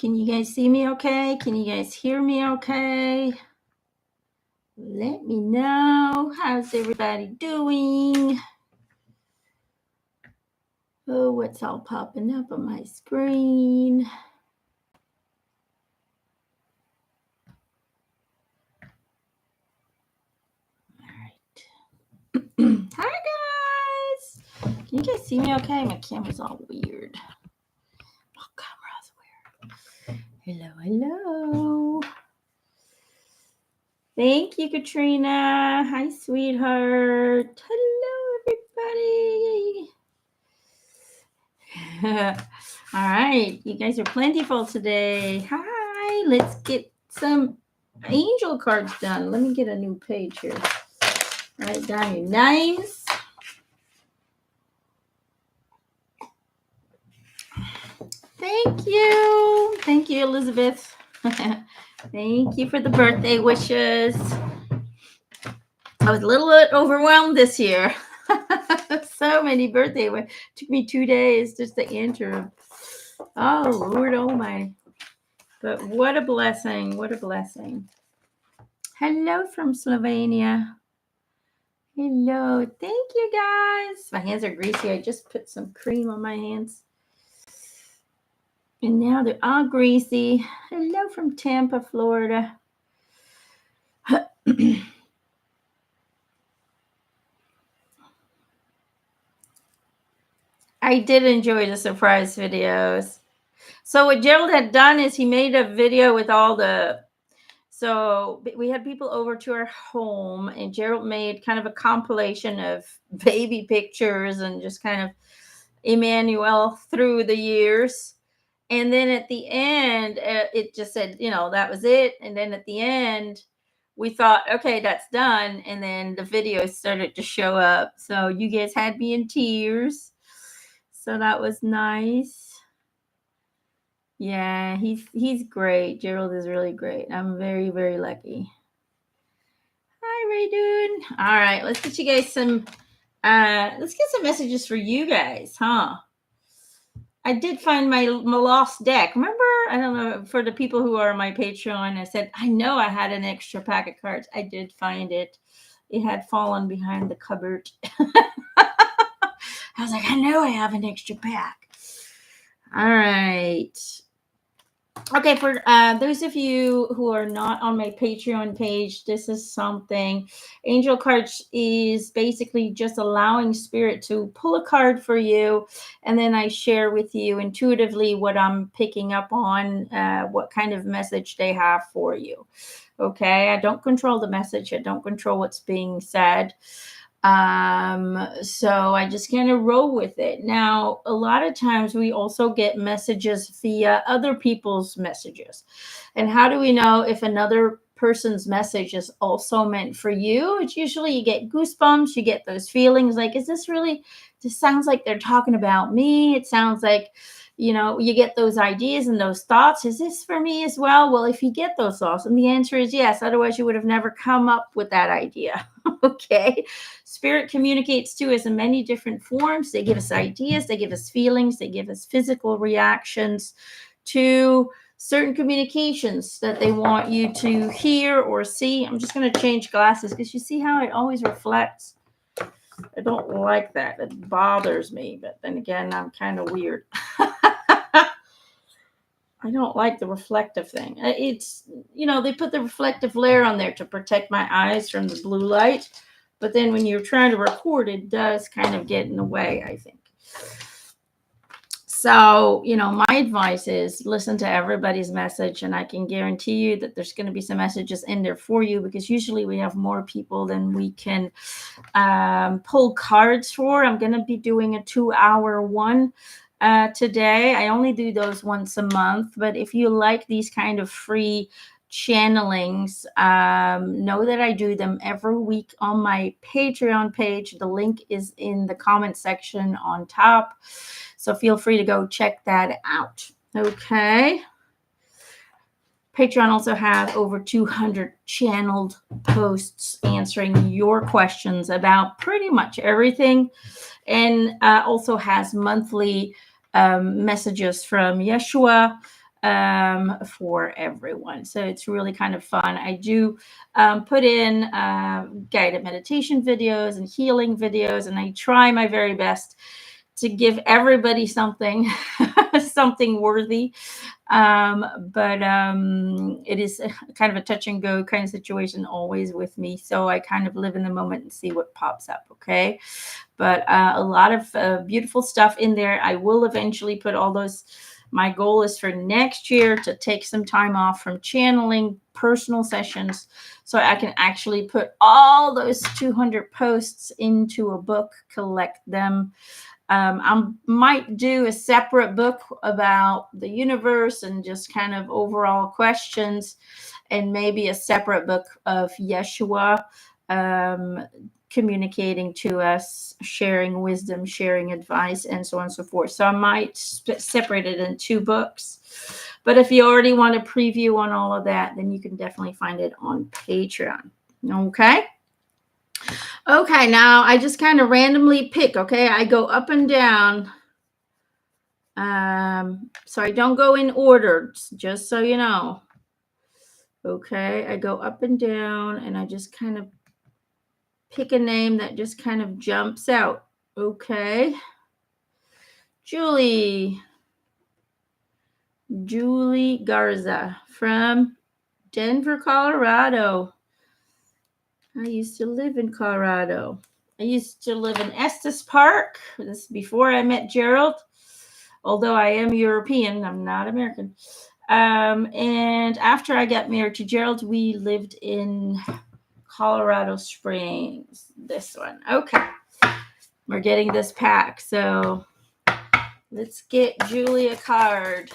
Can you guys see me okay? Can you guys hear me okay? Let me know. How's everybody doing? Oh, what's all popping up on my screen? All right. Hi, guys. Can you guys see me okay? My camera's all weird. Oh, camera's weird. Hello, hello. Thank you, Katrina. Hi, sweetheart. Hello, everybody. All right, you guys are plentiful today. Hi, let's get some angel cards done. Let me get a new page here. Write down your names. Thank you. Thank you, Elizabeth. Thank you for the birthday wishes. I was a little bit overwhelmed this year. So many birthday wishes. Took me 2 days just to enter. Oh, Lord, oh my. But what a blessing. What a blessing. Hello from Slovenia. Hello. Thank you, guys. My hands are greasy. I just put some cream on my hands. And now they're all greasy. Hello from Tampa, Florida. I did enjoy the surprise videos. So what Gerald had done is he made a video with all the... So we had people over to our home, and Gerald made kind of a compilation of baby pictures and just kind of Emanuelle through the years. And then at the end, it just said, that was it. And then at the end, we thought, okay, that's done. And then the video started to show up. So you guys had me in tears. So that was nice. Yeah, he's great. Gerald is really great. I'm very, very lucky. Hi, Ray Dude. All right, let's get you guys some messages for you guys, huh? I did find my lost deck. Remember, I don't know, for the people who are on my Patreon, I said, I know I had an extra pack of cards. I did find it. It had fallen behind the cupboard. I was like, I know I have an extra pack. All right. Okay, for those of you who are not on my Patreon page, this is something. Angel Cards is basically just allowing Spirit to pull a card for you, and then I share with you intuitively what I'm picking up on, what kind of message they have for you. Okay, I don't control the message. I don't control what's being said. So I just kind of roll with it. Now, a lot of times we also get messages via other people's messages. And how do we know if another person's message is also meant for you? It's usually you get goosebumps, you get those feelings like, is this really, this sounds like they're talking about me. It sounds like, you get those ideas and those thoughts. Is this for me as well? Well, if you get those thoughts, and the answer is yes, otherwise you would have never come up with that idea. Okay. Spirit communicates to us in many different forms. They give us ideas, they give us feelings, they give us physical reactions to certain communications that they want you to hear or see. I'm just going to change glasses because you see how it always reflects. I don't like that. It bothers me. But then again, I'm kind of weird. I don't like the reflective thing. It's, they put the reflective layer on there to protect my eyes from the blue light. But then when you're trying to record, it does kind of get in the way, I think. So, my advice is listen to everybody's message, and I can guarantee you that there's going to be some messages in there for you, because usually we have more people than we can pull cards for. I'm going to be doing a 2-hour one today. I only do those once a month, but if you like these kind of free channelings, know that I do them every week on my Patreon page. The link is in the comment section on top, so feel free to go check that out. Okay. Patreon also has over 200 channeled posts answering your questions about pretty much everything, and also has monthly messages from Yeshua, for everyone. So it's really kind of fun. I do put in guided meditation videos and healing videos, and I try my very best to give everybody something, something worthy. But it is kind of a touch and go kind of situation always with me. So I kind of live in the moment and see what pops up. Okay. But a lot of beautiful stuff in there. I will eventually put all those. My goal is for next year to take some time off from channeling personal sessions so I can actually put all those 200 posts into a book, collect them. I might do a separate book about the universe and just kind of overall questions, and maybe a separate book of Yeshua communicating to us, sharing wisdom, sharing advice, and so on and so forth. So I might separate it in 2 books. But if you already want a preview on all of that, then you can definitely find it on Patreon. Okay. Okay, now I just kind of randomly pick, okay? I go up and down. So I don't go in order, just so you know. Okay, I go up and down, and I just kind of pick a name that just kind of jumps out. Okay. Julie Garza from Denver, Colorado. I used to live in Colorado. I used to live in Estes Park. This is before I met Gerald. Although I am European, I'm not American. And after I got married to Gerald, we lived in Colorado Springs. This one. Okay. We're getting this pack. So let's get Julie a card.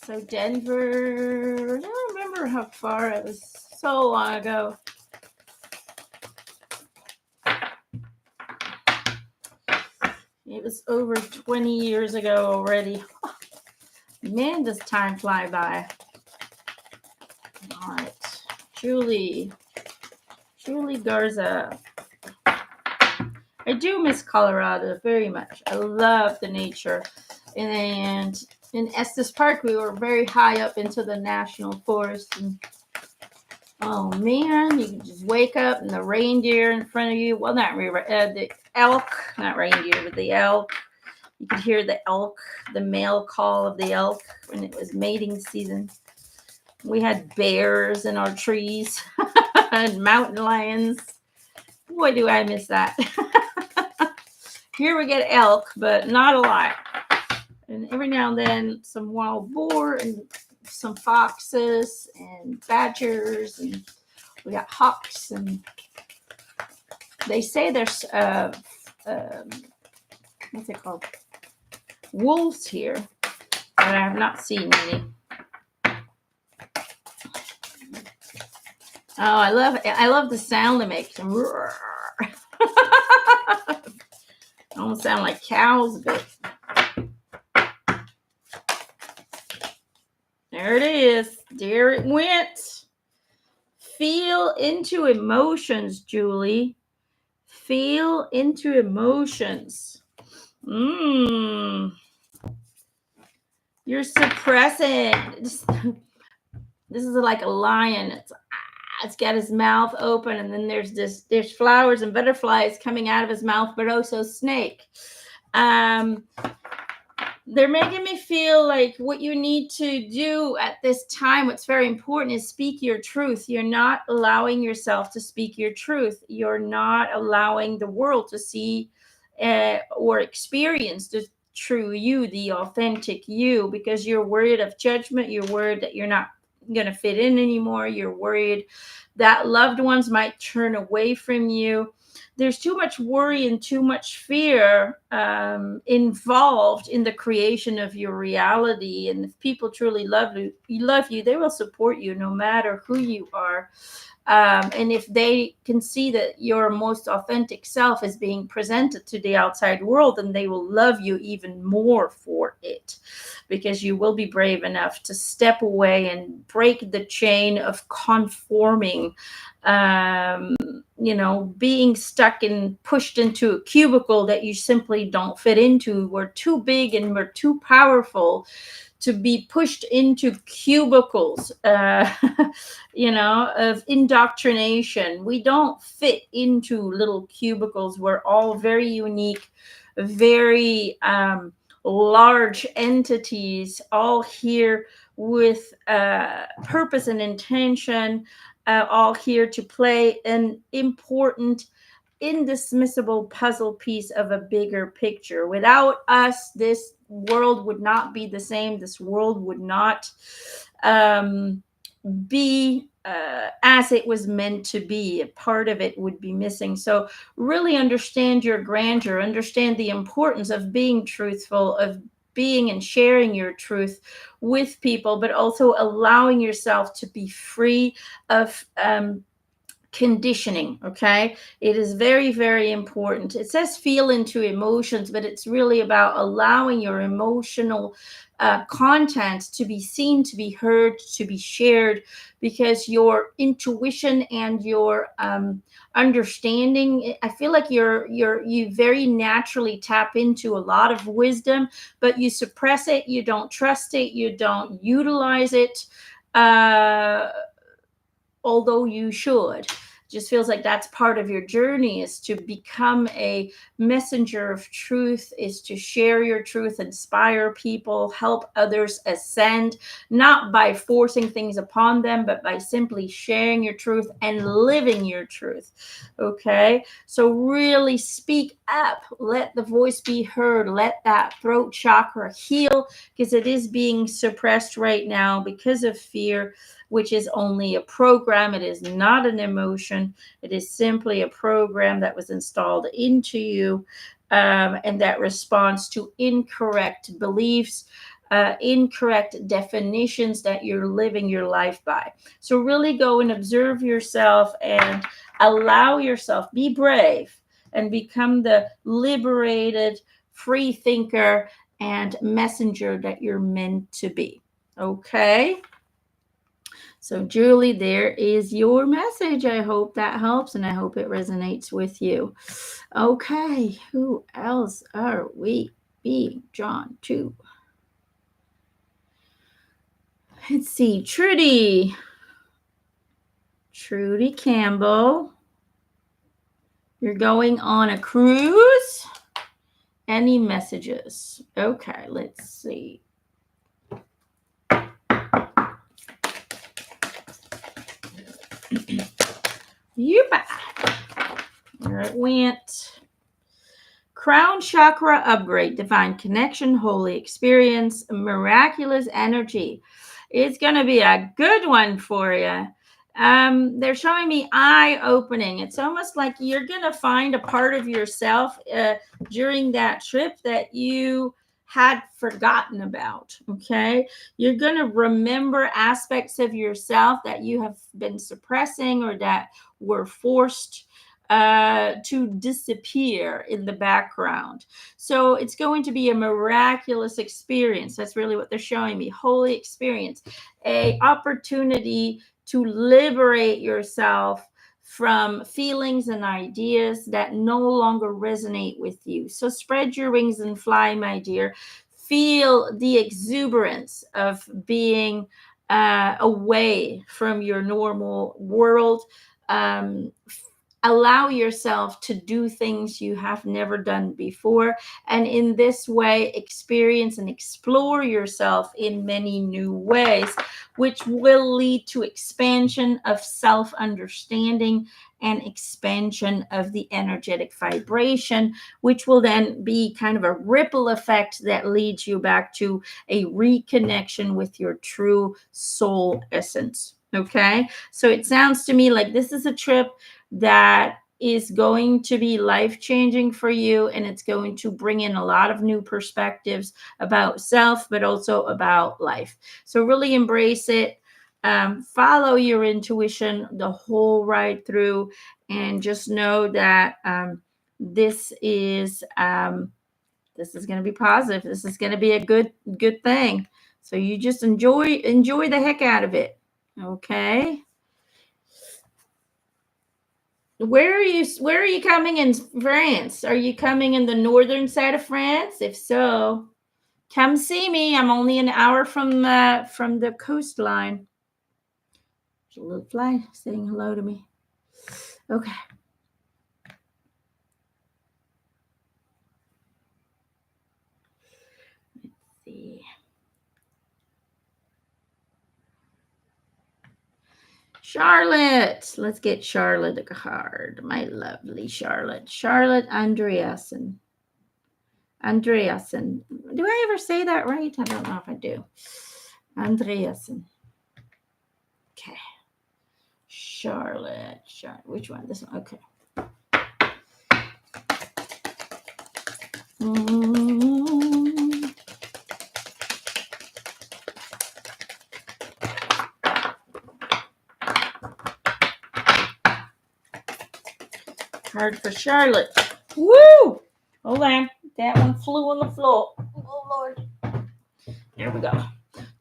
So Denver, I don't remember how far it was, so long ago. It was over 20 years ago already. Man, does time fly by. All right. Julie Garza. I do miss Colorado very much. I love the nature. And in Estes Park, we were very high up into the national forest. And oh man, you can just wake up and the reindeer in front of you. Well, not the elk, not reindeer, but the elk. You could hear the elk, the male call of the elk when it was mating season. We had bears in our trees and mountain lions. Boy, do I miss that. Here we get elk, but not a lot. And every now and then some wild boar and some foxes and badgers, and we got hawks, and they say there's what's it called? Wolves here, but I have not seen any. Oh, I love the sound they make. Almost sound like cows, but there it is. There it went. Feel into emotions, Julie. Feel into emotions. You're suppressing. This is like a lion. It's got his mouth open, and then there's flowers and butterflies coming out of his mouth, but also snake. They're making me feel like what you need to do at this time, what's very important, is speak your truth. You're not allowing yourself to speak your truth. You're not allowing the world to see or experience the true you, the authentic you, because you're worried of judgment. You're worried that you're not going to fit in anymore. You're worried that loved ones might turn away from you. There's too much worry and too much fear involved in the creation of your reality. And if people truly love you, they will support you no matter who you are. And if they can see that your most authentic self is being presented to the outside world, then they will love you even more for it, because you will be brave enough to step away and break the chain of conforming being stuck and pushed into a cubicle that you simply don't fit into. We're too big and we're too powerful to be pushed into cubicles, of indoctrination. We don't fit into little cubicles. We're all very unique, very large entities, all here with purpose and intention, all here to play an important, indismissible puzzle piece of a bigger picture. Without us, this world would not be the same. This world would not be as it was meant to be. A part of it would be missing. So really understand your grandeur, understand the importance of being truthful, of being and sharing your truth with people, but also allowing yourself to be free of conditioning. Okay, it is very, very important. It says feel into emotions, but it's really about allowing your emotional content to be seen, to be heard, to be shared, because your intuition and your understanding, I feel like you very naturally tap into a lot of wisdom, but you suppress it, you don't trust it, you don't utilize it, although you should. Just feels like that's part of your journey, is to become a messenger of truth, is to share your truth, inspire people, help others ascend, not by forcing things upon them, but by simply sharing your truth and living your truth. Okay, so really speak up, let the voice be heard, let that throat chakra heal, because it is being suppressed right now because of fear, which is only a program. It is not an emotion. It is simply a program that was installed into you, and that responds to incorrect beliefs, incorrect definitions that you're living your life by. So really go and observe yourself and allow yourself, be brave, and become the liberated, free thinker and messenger that you're meant to be. Okay? So, Julie, there is your message. I hope that helps and I hope it resonates with you. Okay, who else are we being drawn to? Let's see, Trudy. Trudy Campbell. You're going on a cruise? Any messages? Okay, let's see. You back. There it went. Crown chakra upgrade, divine connection, holy experience, miraculous energy. It's going to be a good one for you. They're showing me eye opening. It's almost like you're going to find a part of yourself during that trip that you had forgotten about. Okay, you're going to remember aspects of yourself that you have been suppressing or that were forced to disappear in the background. So it's going to be a miraculous experience. That's really what they're showing me. Holy experience, a opportunity to liberate yourself from feelings and ideas that no longer resonate with you. So spread your wings and fly, my dear. Feel the exuberance of being away from your normal world. Allow yourself to do things you have never done before, and in this way experience and explore yourself in many new ways, which will lead to expansion of self-understanding and expansion of the energetic vibration, which will then be kind of a ripple effect that leads you back to a reconnection with your true soul essence. Okay, so it sounds to me like this is a trip that is going to be life-changing for you, and it's going to bring in a lot of new perspectives about self, but also about life. So really embrace it. Follow your intuition the whole ride through, and just know that this is going to be positive. This is going to be a good thing. So you just enjoy the heck out of it. Okay. Where are you coming in France? Are you coming in the northern side of France? If so, come see me. I'm only an hour from the coastline. There's a little fly saying hello to me. Okay. Let's see. Charlotte. Let's get Charlotte a card. My lovely Charlotte. Charlotte Andreasen. Andreasen. Do I ever say that right? I don't know if I do. Andreasen. Okay. Charlotte. Which one? This one. Okay. Card for Charlotte. Woo! Hold on. That one flew on the floor. Oh, Lord. There we go.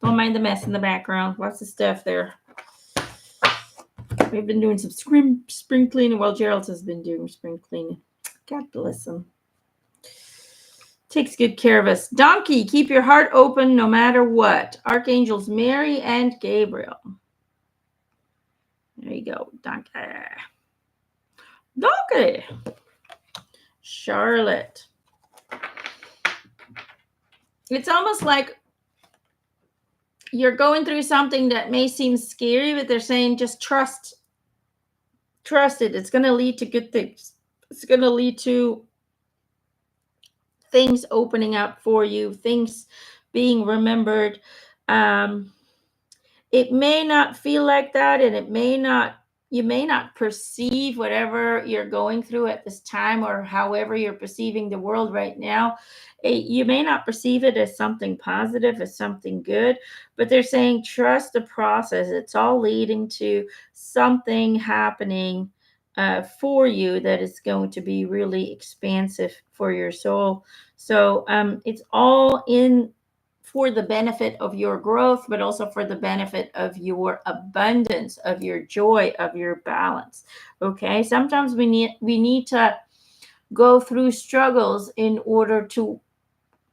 Don't mind the mess in the background. Lots of stuff there. We've been doing some spring cleaning. Well, Gerald has been doing spring cleaning. God bless him. Takes good care of us. Donkey, keep your heart open no matter what. Archangels Mary and Gabriel. There you go. Donkey. Donkey. Charlotte. It's almost like you're going through something that may seem scary, but they're saying just trust it. It's going to lead to good things. It's going to lead to things opening up for you, things being remembered. It may not feel like that, and you may not perceive whatever you're going through at this time, or however you're perceiving the world right now. You may not perceive it as something positive, as something good, but they're saying trust the process. It's all leading to something happening for you that is going to be really expansive for your soul. So it's all in for the benefit of your growth, but also for the benefit of your abundance, of your joy, of your balance. Okay, sometimes we need to go through struggles in order to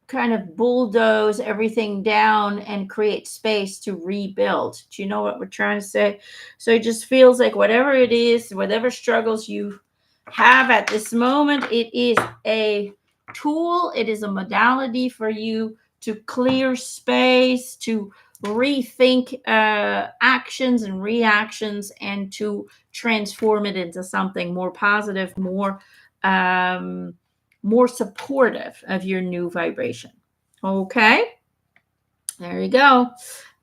kind of bulldoze everything down and create space to rebuild. Do you know what we're trying to say? So it just feels like whatever it is, whatever struggles you have at this moment, it is a tool, it is a modality for you to clear space, to rethink actions and reactions, and to transform it into something more positive, more supportive of your new vibration. Okay, there you go.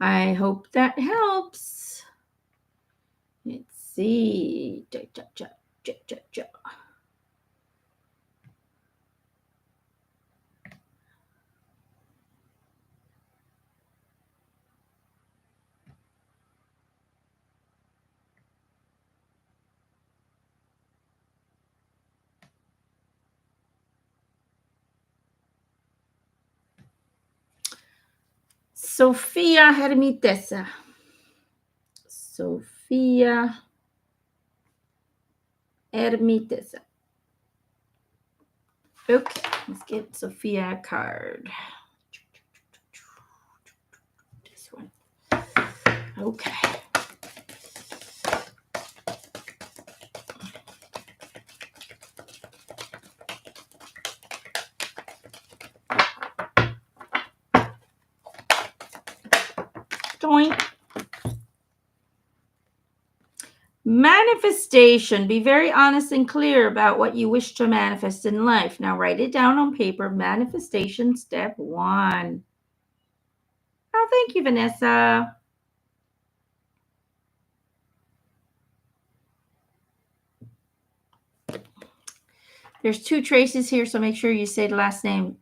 I hope that helps. Let's see. Sophia Hermesa. Sophia Hermesa. Okay, let's get Sophia a card. This one. Okay. Doink. Manifestation. Be very honest and clear about what you wish to manifest in life. Now write it down on paper. Manifestation step 1. Oh, thank you, Vanessa. There's 2 Traces here, so make sure you say the last name.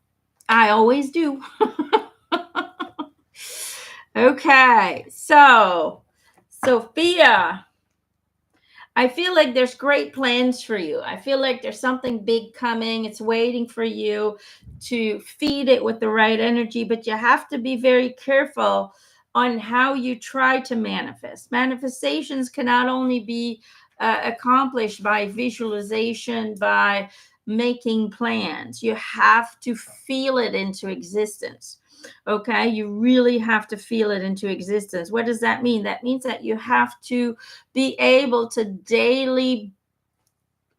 I always do. Okay, so Sophia, I feel like there's great plans for you. I feel like there's something big coming. It's waiting for you to feed it with the right energy, but you have to be very careful on how you try to manifest. Manifestations can not only be accomplished by visualization, by making plans. You have to feel it into existence. Okay, you really have to feel it into existence. What does that mean? That means that you have to be able to daily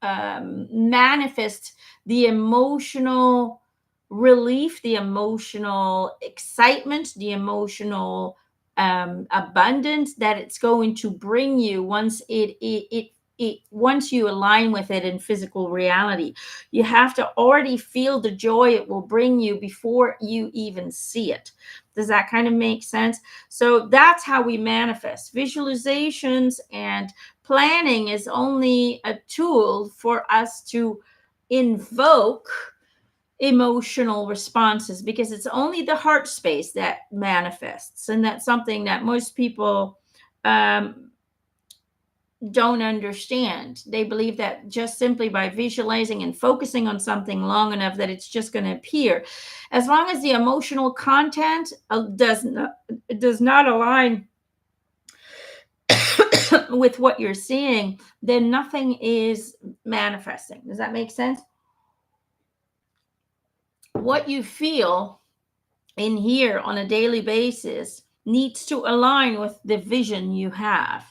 manifest the emotional relief, the emotional excitement, the emotional abundance that it's going to bring you once once you align with it in physical reality. You have to already feel the joy it will bring you before you even see it. Does that kind of make sense? So that's how we manifest. Visualizations and planning is only a tool for us to invoke emotional responses, because it's only the heart space that manifests. And that's something that most people don't understand. They believe that just simply by visualizing and focusing on something long enough that it's just going to appear. As long as the emotional content does not align with what you're seeing, then nothing is manifesting. Does that make sense? What you feel in here on a daily basis needs to align with the vision you have.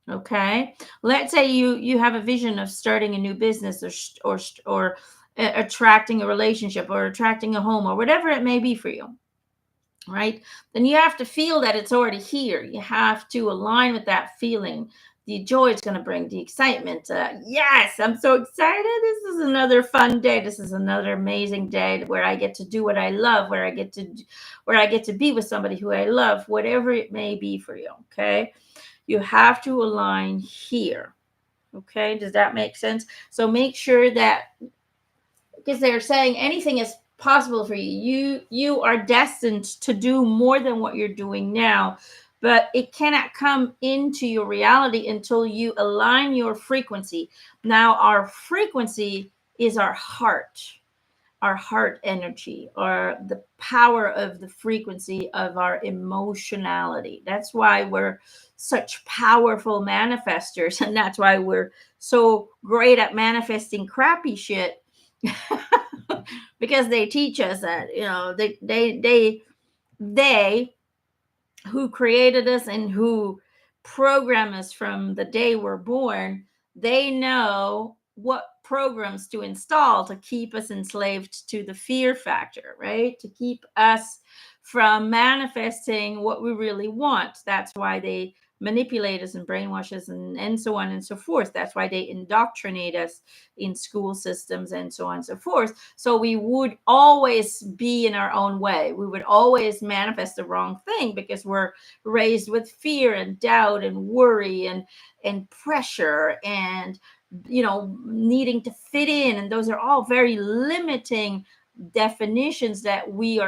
Okay, let's say you have a vision of starting a new business, or attracting a relationship, or attracting a home, or whatever it may be for you, right? Then you have to feel that it's already here. You have to align with that feeling. The joy it's going to bring, the excitement. Yes, I'm so excited. This is another fun day. This is another amazing day where I get to do what I love, where I get to be with somebody who I love, whatever it may be for you. Okay, you have to align here. Okay, does that make sense? So make sure that, because they're saying anything is possible for you. You are destined to do more than what you're doing now, but it cannot come into your reality until you align your frequency. Now, our frequency is our heart energy, or the power of the frequency of our emotionality. That's why we're such powerful manifestors, and that's why we're so great at manifesting crappy shit. Because they teach us that, they who created us and who program us from the day we're born, they know what programs to install to keep us enslaved to the fear factor, right? To keep us from manifesting what we really want. That's why they manipulate us and brainwash us, and so on and so forth. That's why they indoctrinate us in school systems and so on and so forth. So we would always be in our own way. We would always manifest the wrong thing, because we're raised with fear and doubt and worry and pressure, and needing to fit in. And those are all very limiting definitions that we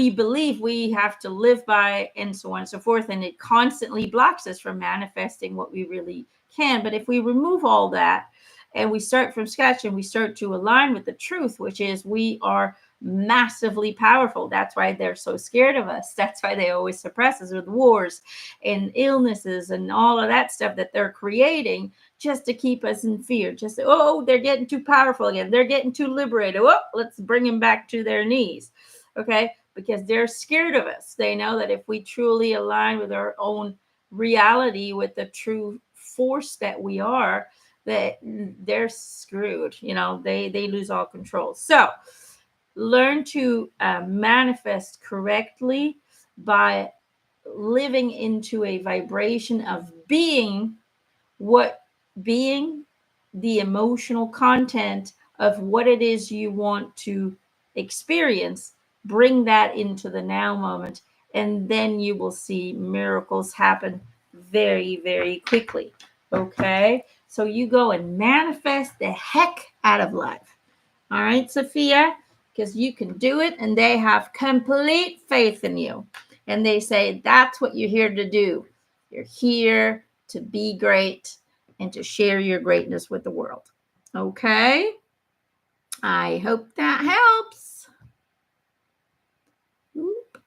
believe we have to live by, and so on and so forth. And it constantly blocks us from manifesting what we really can. But if we remove all that and we start from scratch and we start to align with the truth, which is we are massively powerful. That's why they're so scared of us. That's why they always suppress us with wars and illnesses and all of that stuff that they're creating, just to keep us in fear. Just, they're getting too powerful again. They're getting too liberated. Let's bring them back to their knees. Okay, because they're scared of us. They know that if we truly align with our own reality, with the true force that we are, that they're screwed. They lose all control. So learn to manifest correctly by living into a vibration of being the emotional content of what it is you want to experience. Bring that into the now moment, and then you will see miracles happen very, very quickly. Okay, so you go and manifest the heck out of life. All right, Sophia, because you can do it, and they have complete faith in you. And they say that's what you're here to do. You're here to be great and to share your greatness with the world. Okay, I hope that helps. Oop.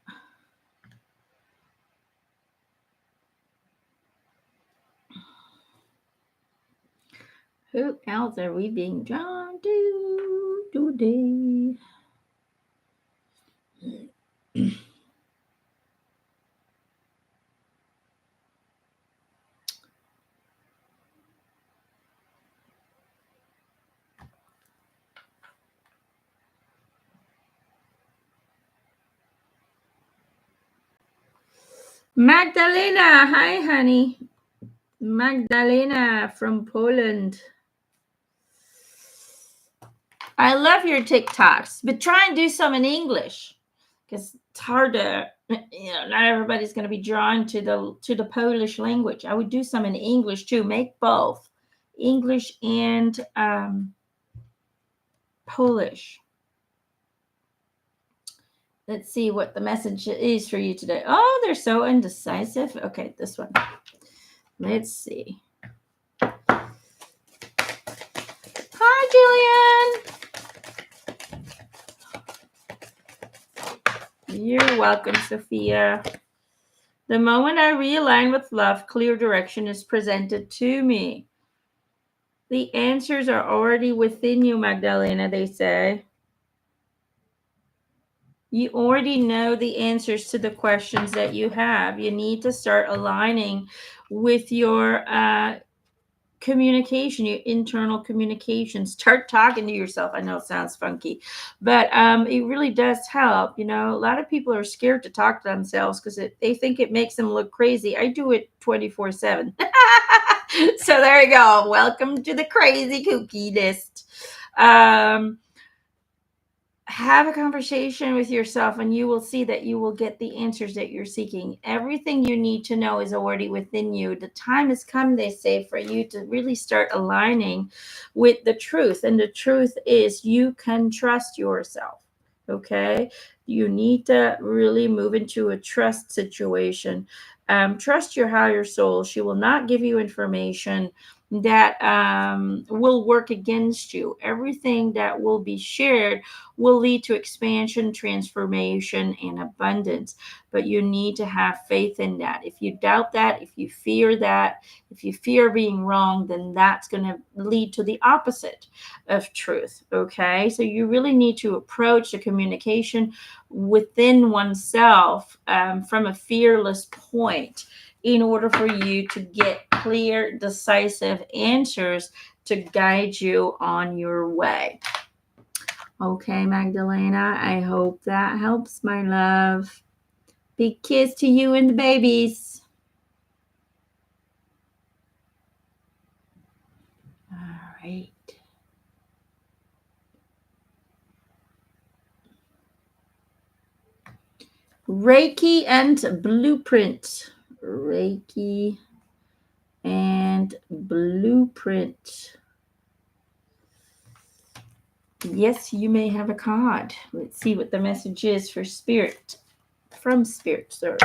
Who else are we being drawn to today? Magdelina, hi honey. Magdelina from Poland. I love your TikToks, but try and do some in English because it's hard to, not everybody's going to be drawn to the Polish language. I would do some in English too. Make both English and Polish. Let's see what the message is for you today. Oh, they're so indecisive. Okay, this one. Let's see. Hi, Jillian. You're welcome, Sophia. The moment I realign with love, clear direction is presented to me. The answers are already within you, Magdelina, they say. You already know the answers to the questions that you have. You need to start aligning with your communication, your internal communication. Start talking to yourself. I know it sounds funky, but it really does help. A lot of people are scared to talk to themselves because they think it makes them look crazy. I do it 24/7. So there you go. Welcome to the crazy kooky list. Have a conversation with yourself and you will see that you will get the answers that you're seeking. Everything you need to know is already within you. The time has come, they say, for you to really start aligning with the truth. And the truth is you can trust yourself. Okay? You need to really move into a trust situation. Trust your higher soul. She will not give you information that will work against you. Everything that will be shared will lead to expansion, transformation, and abundance. But you need to have faith in that. If you doubt that, if you fear being wrong, then that's going to lead to the opposite of truth. Okay. So you really need to approach the communication within oneself from a fearless point in order for you to get clear, decisive answers to guide you on your way. Okay, Magdelina, I hope that helps, my love. Big kiss to you and the babies. All right. Raiki and Blueprint. Raiki and Blueprint. Yes, you may have a card. Let's see what the message is for Spirit. From Spirit, sir.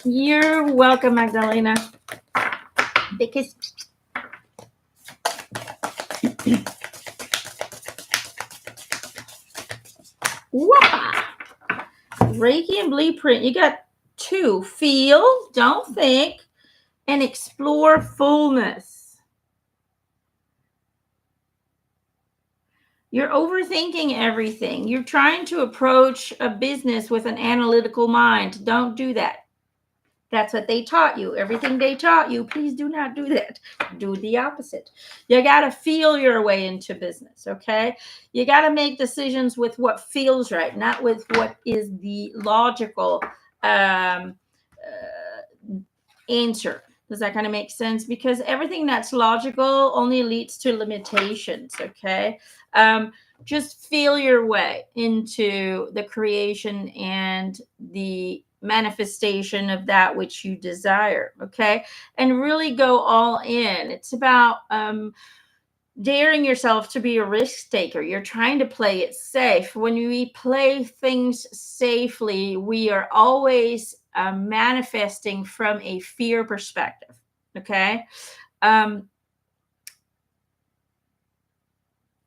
You're welcome, Magdelina. Because Reiki and Blueprint, you got two. Feel, don't think, and explore fullness. You're overthinking everything. You're trying to approach a business with an analytical mind. Don't do that. That's what they taught you. Everything they taught you, please do not do that. Do the opposite. You got to feel your way into business, okay? You got to make decisions with what feels right, not with what is the logical answer. Does that kind of make sense? Because everything that's logical only leads to limitations, okay? Just feel your way into the creation and the manifestation of that which you desire, okay? And really go all in. It's about daring yourself to be a risk taker. You're trying to play it safe. When we play things safely, we are always manifesting from a fear perspective, okay?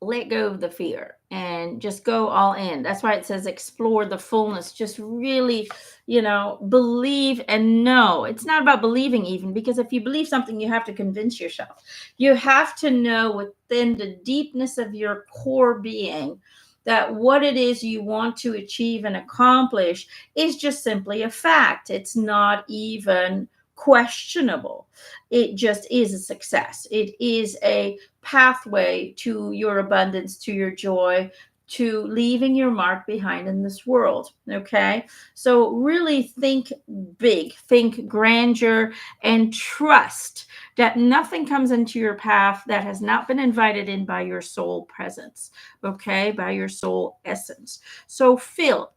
let go of the fear and just go all in. That's why it says explore the fullness. Just really, believe and know. It's not about believing even, because if you believe something, you have to convince yourself. You have to know within the deepness of your core being that what it is you want to achieve and accomplish is just simply a fact. It's not even questionable. It just is a success. It is a pathway to your abundance, to your joy, to leaving your mark behind in this world. Okay. So really think big, think grandeur, and trust that nothing comes into your path that has not been invited in by your soul presence. Okay. By your soul essence. So feel,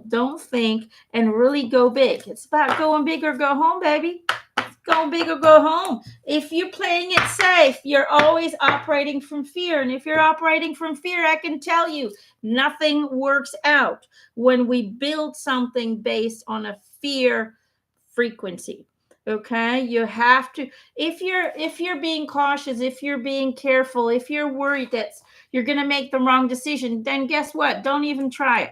don't think, and really go big. It's about going big or go home, baby. Go big or go home. If you're playing it safe, you're always operating from fear. And if you're operating from fear, I can tell you, nothing works out when we build something based on a fear frequency. Okay, you have to, if you're being cautious, if you're being careful, if you're worried that you're going to make the wrong decision, then guess what? Don't even try it.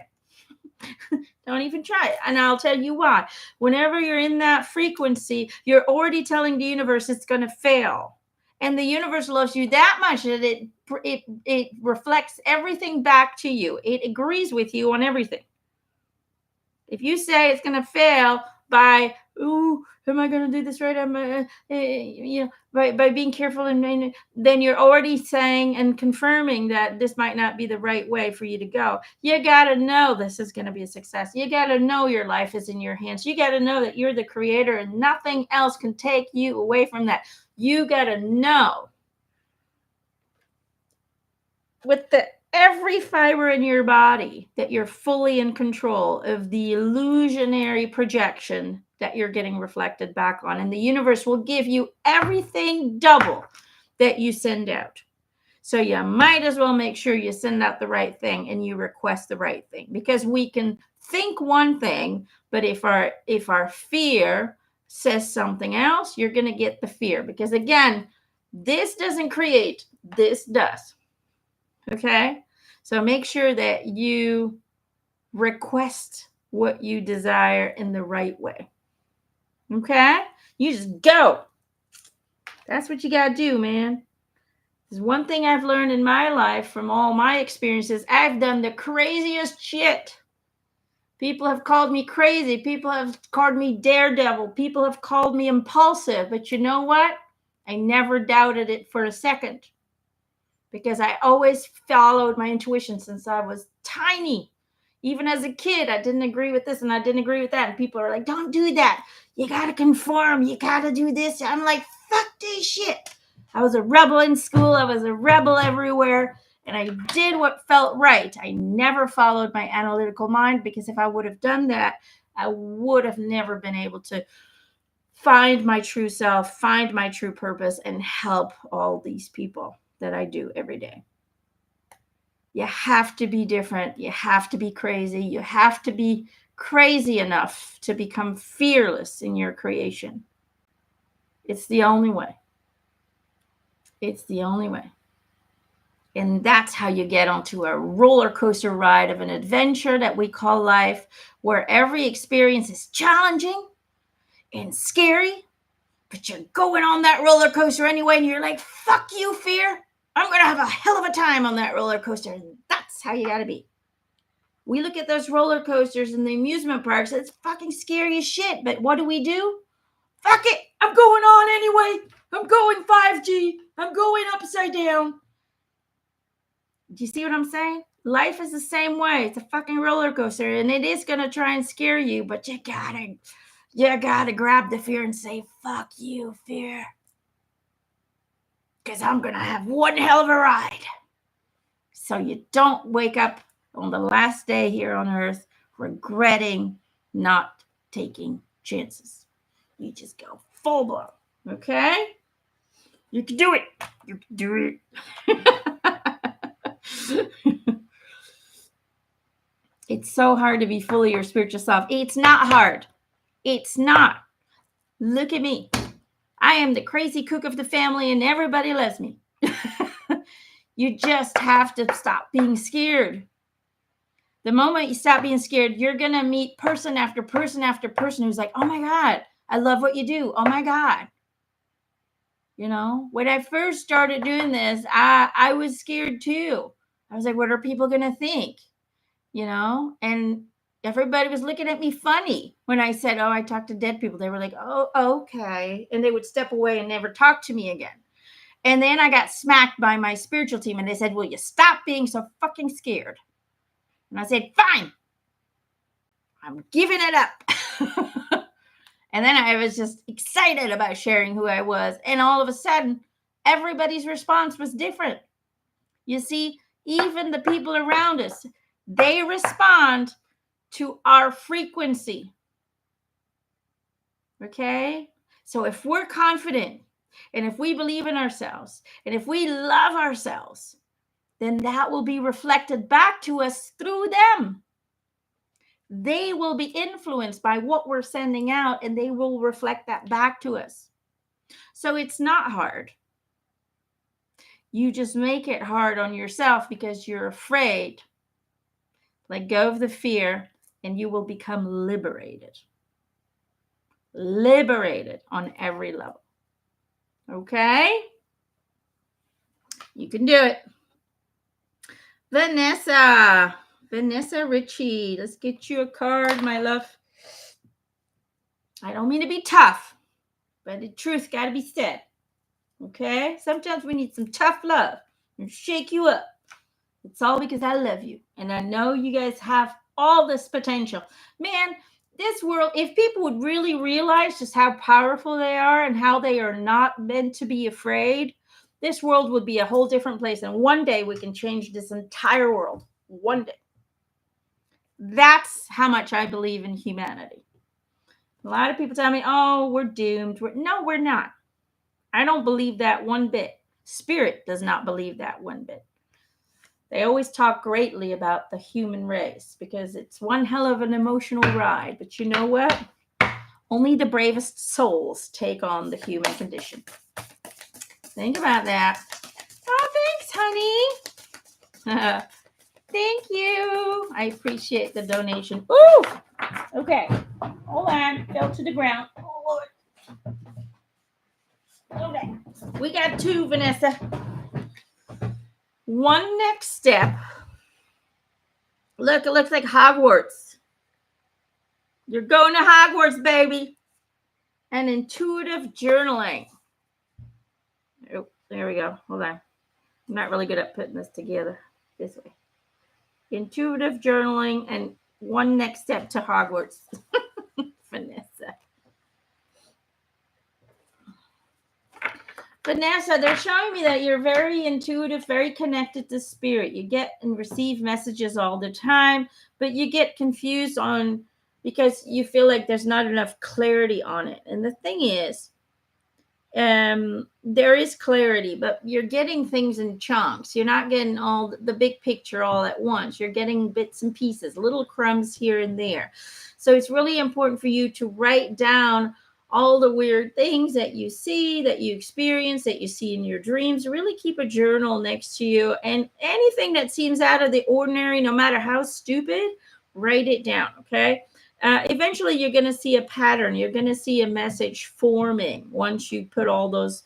Don't even try it. And I'll tell you why. Whenever you're in that frequency, you're already telling the universe it's going to fail. And the universe loves you that much that it reflects everything back to you. It agrees with you on everything. If you say it's going to fail by, ooh, am I going to do this right? By being careful, and then you're already saying and confirming that this might not be the right way for you to go. You got to know this is going to be a success. You got to know your life is in your hands. You got to know that you're the creator and nothing else can take you away from that. You got to know with every fiber in your body that you're fully in control of the illusionary projection that you're getting reflected back on. And the universe will give you everything double that you send out. So you might as well make sure you send out the right thing and you request the right thing, because we can think one thing, but if our fear says something else, you're going to get the fear, because again, this doesn't create, this does. Okay. So make sure that you request what you desire in the right way. Okay? You just go. That's what you got to do, man. There's one thing I've learned in my life from all my experiences. I've done the craziest shit. People have called me crazy. People have called me daredevil. People have called me impulsive. But you know what? I never doubted it for a second, because I always followed my intuition since I was tiny. Even as a kid, I didn't agree with this and I didn't agree with that. And people are like, don't do that. You got to conform. You got to do this. I'm like, fuck this shit. I was a rebel in school. I was a rebel everywhere. And I did what felt right. I never followed my analytical mind, because if I would have done that, I would have never been able to find my true self, find my true purpose, and help all these people that I do every day. You have to be different. You have to be crazy. You have to be crazy enough to become fearless in your creation. It's the only way. It's the only way. And that's how you get onto a roller coaster ride of an adventure that we call life, where every experience is challenging and scary, but you're going on that roller coaster anyway, and you're like, fuck you, fear. I'm going to have a hell of a time on that roller coaster. And that's how you got to be. We look at those roller coasters in the amusement parks. It's fucking scary as shit. But what do? Fuck it. I'm going on anyway. I'm going 5G. I'm going upside down. Do you see what I'm saying? Life is the same way. It's a fucking roller coaster, and it is going to try and scare you, but you gotta grab the fear and say, fuck you, fear. Because I'm going to have one hell of a ride. So you don't wake up on the last day here on earth regretting not taking chances. You just go full blown. Okay? You can do it. You can do it. It's so hard to be fully your spiritual self. It's not hard. It's not. Look at me. I am the crazy cook of the family, and everybody loves me. You just have to stop being scared. The moment you stop being scared, you're going to meet person after person after person who's like, oh my God, I love what you do. Oh my God. You know, when I first started doing this, I was scared too. I was like, what are people going to think? You know, and everybody was looking at me funny when I said, oh, I talk to dead people. They were like, oh, okay. And they would step away and never talk to me again. And then I got smacked by my spiritual team and they said, will you stop being so fucking scared? And I said, fine. I'm giving it up. And then I was just excited about sharing who I was. And all of a sudden, everybody's response was different. You see, even the people around us, they respond to our frequency. Okay? So if we're confident and if we believe in ourselves and if we love ourselves, then that will be reflected back to us through them. They will be influenced by what we're sending out and they will reflect that back to us. So it's not hard. You just make it hard on yourself because you're afraid. Let go of the fear and you will become liberated. Liberated on every level. Okay? You can do it. Vanessa Richie, let's get you a card, my love. I don't mean to be tough, but the truth got to be said. Okay? Sometimes we need some tough love and shake you up. It's all because I love you. And I know you guys have all this potential. Man, this world, if people would really realize just how powerful they are and how they are not meant to be afraid, this world would be a whole different place. And one day we can change this entire world. One day. That's how much I believe in humanity. A lot of people tell me, oh, we're doomed. No, we're not. I don't believe that one bit. Spirit does not believe that one bit. They always talk greatly about the human race because it's one hell of an emotional ride. But you know what? Only the bravest souls take on the human condition. Think about that. Oh, thanks, honey. Thank you. I appreciate the donation. Ooh! Okay. Hold on. Fell to the ground. Oh, Lord. Okay. We got two, Vanessa. One next step. Look, it looks like Hogwarts. You're going to Hogwarts, baby. And intuitive journaling. Oh, there we go. Hold on. I'm not really good at putting this together this way. Intuitive journaling and one next step to Hogwarts. Vanessa, they're showing me that you're very intuitive, very connected to spirit. You get and receive messages all the time, but you get confused on because you feel like there's not enough clarity on it. And the thing is, there is clarity, but you're getting things in chunks. You're not getting all the big picture all at once. You're getting bits and pieces, little crumbs here and there. So it's really important for you to write down all the weird things that you see, that you experience, that you see in your dreams. Really keep a journal next to you, and anything that seems out of the ordinary, no matter how stupid, write it down. Okay. Eventually you're going to see a pattern. You're going to see a message forming once you put all those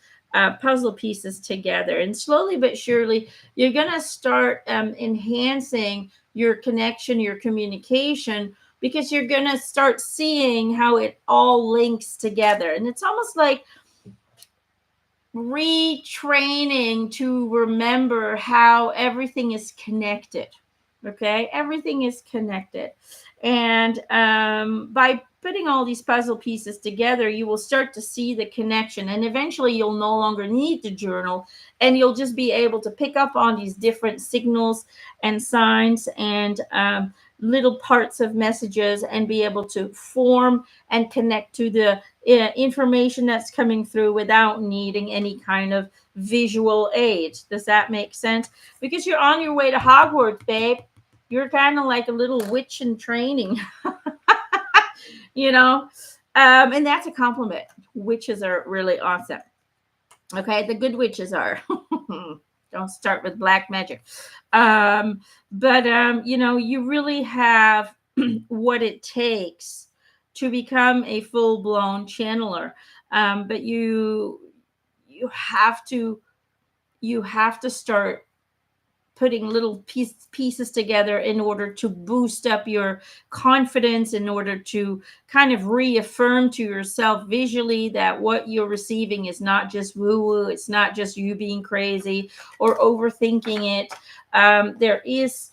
puzzle pieces together. And slowly but surely, you're going to start enhancing your connection, your communication, because you're going to start seeing how it all links together. And it's almost like retraining to remember how everything is connected. Okay? Everything is connected. And by putting all these puzzle pieces together, you will start to see the connection. And eventually you'll no longer need to journal, and you'll just be able to pick up on these different signals and signs and little parts of messages and be able to form and connect to the information that's coming through without needing any kind of visual aid. Does that make sense? Because you're on your way to Hogwarts, babe. You're kind of like a little witch in training, you know, and that's a compliment. Witches are really awesome. Okay, the good witches are. don't start with black magic. But you really have what it takes to become a full-blown channeler. But you have to start putting little pieces together in order to boost up your confidence, in order to kind of reaffirm to yourself visually that what you're receiving is not just woo-woo, it's not just you being crazy or overthinking it. There is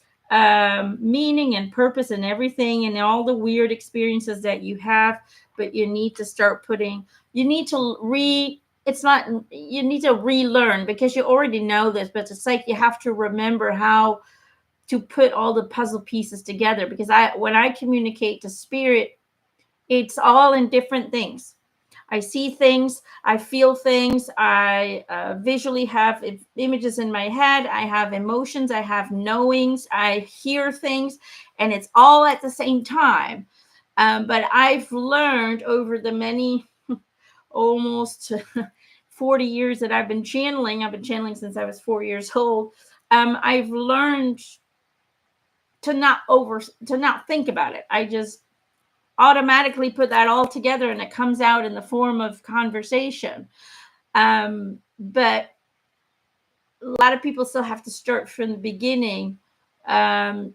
meaning and purpose and everything and all the weird experiences that you have, but you need to start putting, you need to it's not, you need to relearn, because you already know this, but it's like you have to remember how to put all the puzzle pieces together. Because when I communicate to spirit, it's all in different things. I see things, I feel things, I visually have images in my head, I have emotions, I have knowings, I hear things, and it's all at the same time. But I've learned over the many almost 40 years that I've been channeling since I was 4 years old. I've learned to not think about it. I just automatically put that all together and it comes out in the form of conversation. But a lot of people still have to start from the beginning. And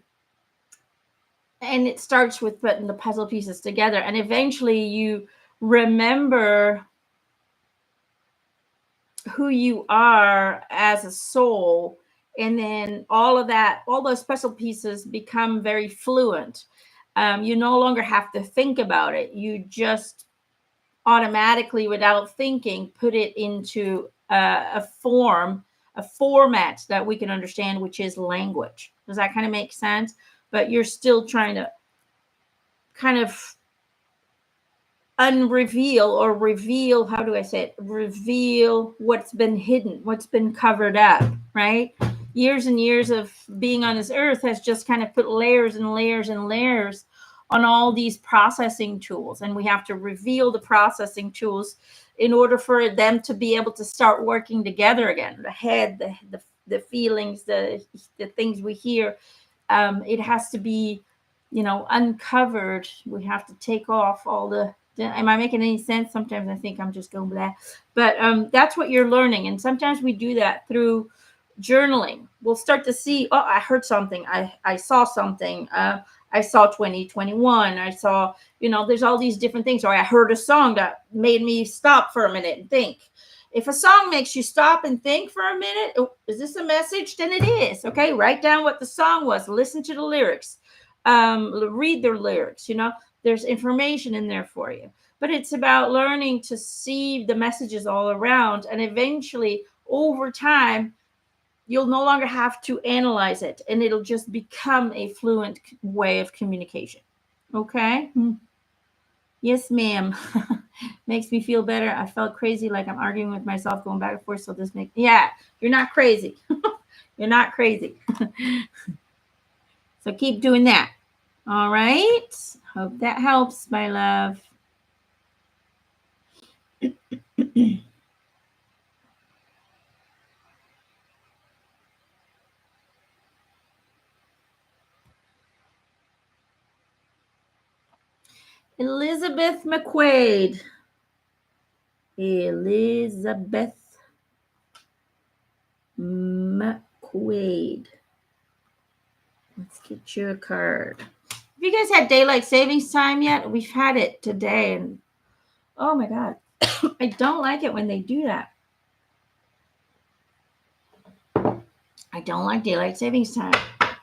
it starts with putting the puzzle pieces together. And eventually you remember who you are as a soul, and then all those puzzle pieces become very fluent. You no longer have to think about it. You just automatically, without thinking, put it into a format that we can understand, which is language. Does that kind of make sense? But you're still trying to kind of unreveal or reveal, how do I say it? Reveal what's been hidden, what's been covered up, right? Years and years of being on this earth has just kind of put layers and layers and layers on all these processing tools. And we have to reveal the processing tools in order for them to be able to start working together again. The head, the feelings, the things we hear, it has to be, uncovered. We have to take off all the, am I making any sense? Sometimes I think I'm just going blah. But that's what you're learning. And sometimes we do that through journaling. We'll start to see, oh, I heard something. I saw something. I saw 2021. I saw, there's all these different things. Or I heard a song that made me stop for a minute and think. If a song makes you stop and think for a minute, is this a message? Then it is. Okay, write down what the song was. Listen to the lyrics. Read their lyrics. There's information in there for you. But it's about learning to see the messages all around. And eventually, over time, you'll no longer have to analyze it. And it'll just become a fluent way of communication. Okay? Yes, ma'am. Makes me feel better. I felt crazy, like I'm arguing with myself, going back and forth. So this makes, yeah, you're not crazy. You're not crazy. So keep doing that. All right. Hope that helps, my love. Elizabeth McQuade. Elizabeth McQuade. Let's get you a card. Have you guys had daylight savings time yet? We've had it today, and oh my God, I don't like it when they do that. I don't like daylight savings time.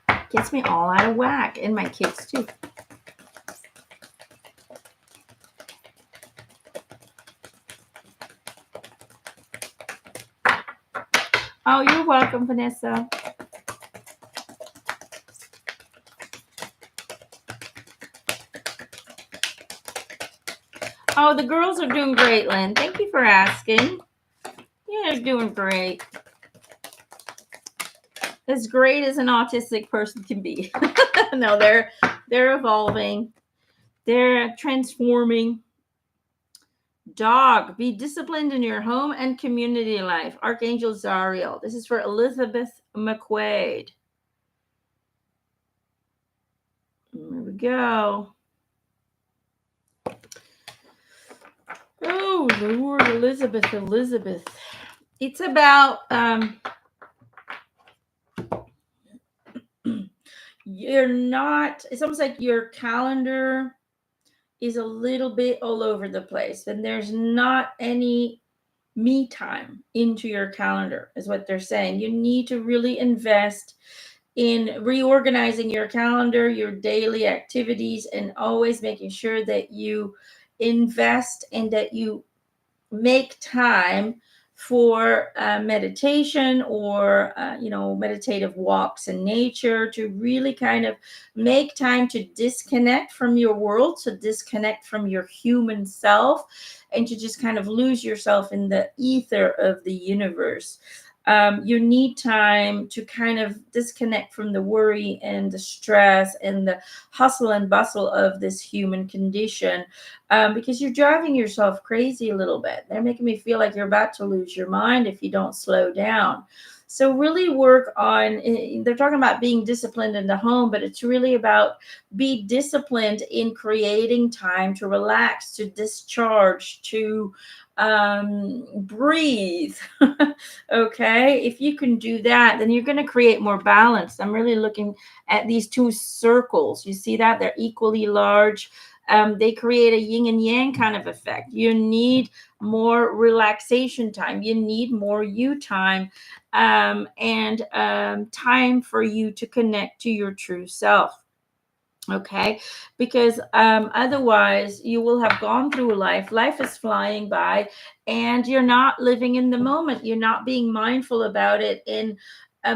It gets me all out of whack, and my kids too. Oh, you're welcome, Vanessa. Oh, the girls are doing great, Lynn. Thank you for asking. Yeah, they're doing great. As great as an autistic person can be. No, they're evolving. They're transforming. Dog, be disciplined in your home and community life. Archangel Zariel. This is for Elizabeth McQuade. There we go. Oh, Lord, Elizabeth. It's about you're not, it's almost like your calendar is a little bit all over the place, and there's not any me time into your calendar, is what they're saying. You need to really invest in reorganizing your calendar, your daily activities, and always making sure that you invest and that you make time for meditation or meditative walks in nature, to really kind of make time to disconnect from your world, to disconnect from your human self, and to just kind of lose yourself in the ether of the universe. You need time to kind of disconnect from the worry and the stress and the hustle and bustle of this human condition, because you're driving yourself crazy a little bit. They're making me feel like you're about to lose your mind if you don't slow down. So really work on, they're talking about being disciplined in the home, but it's really about be disciplined in creating time to relax, to discharge, to breathe. Okay, if you can do that, then you're going to create more balance. I'm really looking at these two circles. You see that they're equally large. They create a yin and yang kind of effect. You need more relaxation time. You need more you time, and time for you to connect to your true self. Okay, because otherwise you will have gone through life is flying by, and you're not living in the moment, you're not being mindful about it, and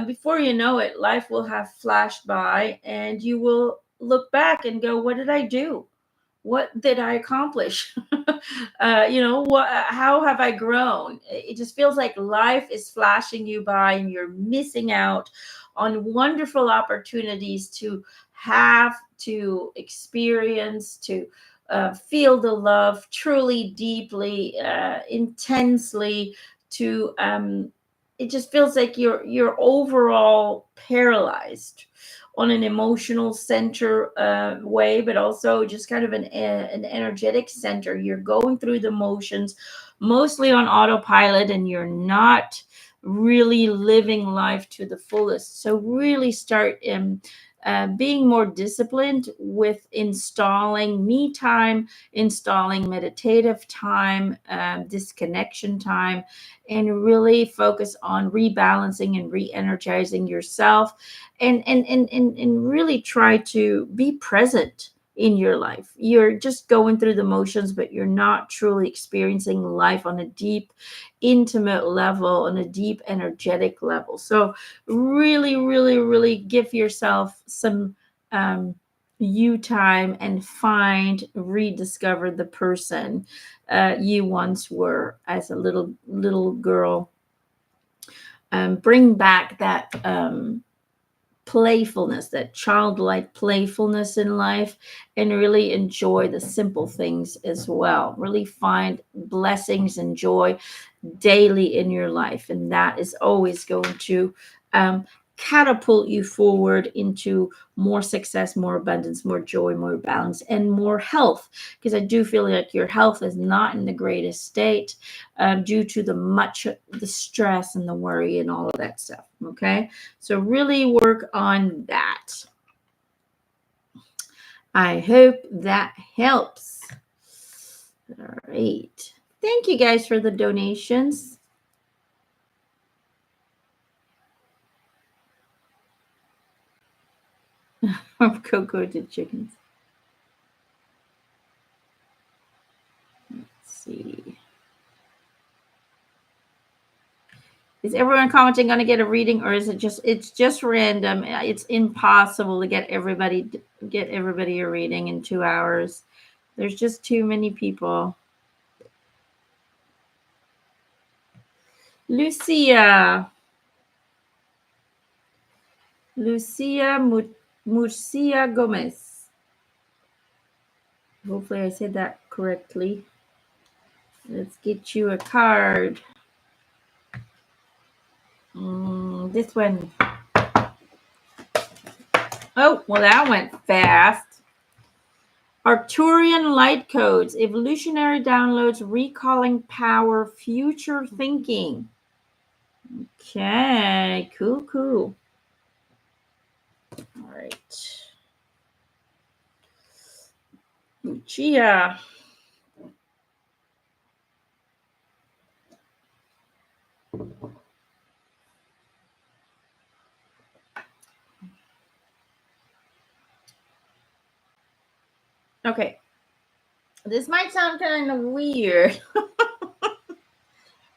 before you know it, life will have flashed by, and you will look back and go, what did I do? What did I accomplish? How have I grown? It just feels like life is flashing you by, and you're missing out on wonderful opportunities to have, to experience, to feel the love truly, deeply, intensely. To It just feels like you're overall paralyzed on an emotional center way, but also just kind of an energetic center. You're going through the motions, mostly on autopilot, and you're not really living life to the fullest. So really start being more disciplined with installing me time, installing meditative time, disconnection time, and really focus on rebalancing and re-energizing yourself, and really try to be present in your life. You're just going through the motions, but you're not truly experiencing life on a deep, intimate level, on a deep, energetic level. So really, really, really give yourself some you time, and rediscover the person you once were as a little girl. Bring back that playfulness, that childlike playfulness in life, and really enjoy the simple things as well. Really find blessings and joy daily in your life, and that is always going to catapult you forward into more success, more abundance, more joy, more balance, and more health, because I do feel like your health is not in the greatest state due to the stress and the worry and all of that stuff. Okay, so really work on that. I hope that helps. All right, thank you guys for the donations. From cocoa to chickens. Let's see. Is everyone commenting going to get a reading, or is it's just random? It's impossible to get everybody a reading in 2 hours. There's just too many people. Lucia Murcia Gomez. Hopefully I said that correctly. Let's get you a card. This one. Oh, well, that went fast. Arcturian light codes, evolutionary downloads, recalling power, future thinking. Okay, cool. All right. Lucia. Okay. This might sound kind of weird.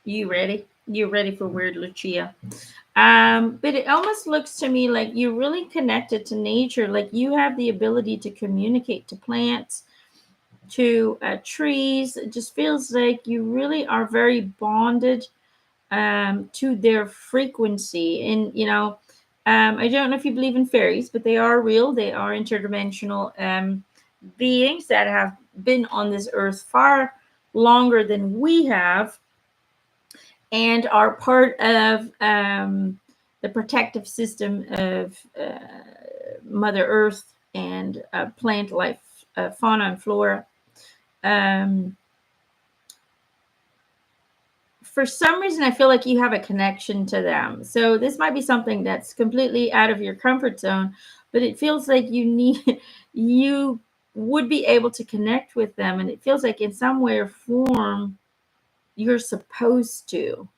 You ready? You ready for weird, Lucia? But it almost looks to me like you're really connected to nature. Like you have the ability to communicate to plants, to trees. It just feels like you really are very bonded to their frequency. And, I don't know if you believe in fairies, but they are real. They are interdimensional beings that have been on this earth far longer than we have and are part of the protective system of Mother Earth and plant life, fauna and flora. For some reason, I feel like you have a connection to them. So this might be something that's completely out of your comfort zone, but it feels like you would be able to connect with them. And it feels like in some way or form, you're supposed to.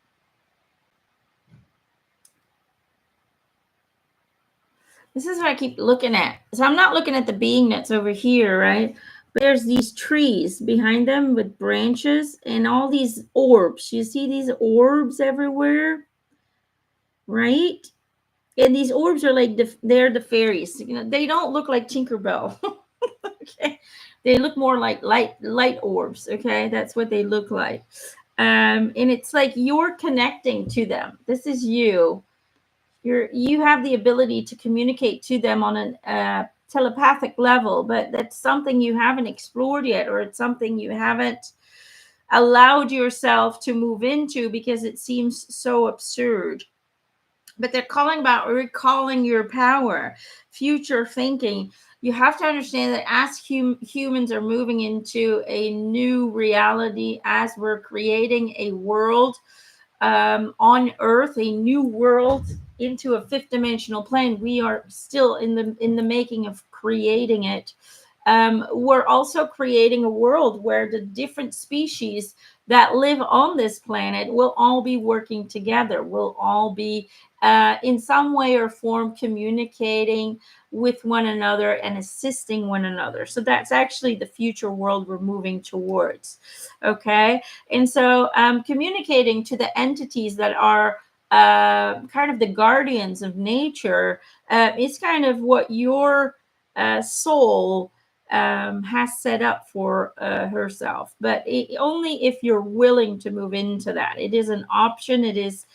This is what I keep looking at. So I'm not looking at the being that's over here, right? But there's these trees behind them with branches and all these orbs. You see these orbs everywhere, right? And these orbs are like they're the fairies. They don't look like Tinkerbell. Okay, they look more like light orbs. Okay, that's what they look like. And it's like you're connecting to them. This is you. You have the ability to communicate to them on a telepathic level, but that's something you haven't explored yet, or it's something you haven't allowed yourself to move into because it seems so absurd. But they're calling about recalling your power, future thinking. You have to understand that as humans are moving into a new reality, as we're creating a world on Earth, a new world into a fifth dimensional plane, we are still in the making of creating it. We're also creating a world where the different species that live on this planet will all be working together, will all be in some way or form communicating with one another and assisting one another. So that's actually the future world we're moving towards. Okay. And so communicating to the entities that are kind of the guardians of nature is kind of what your soul has set up for herself, but only if you're willing to move into that. It is an option. It is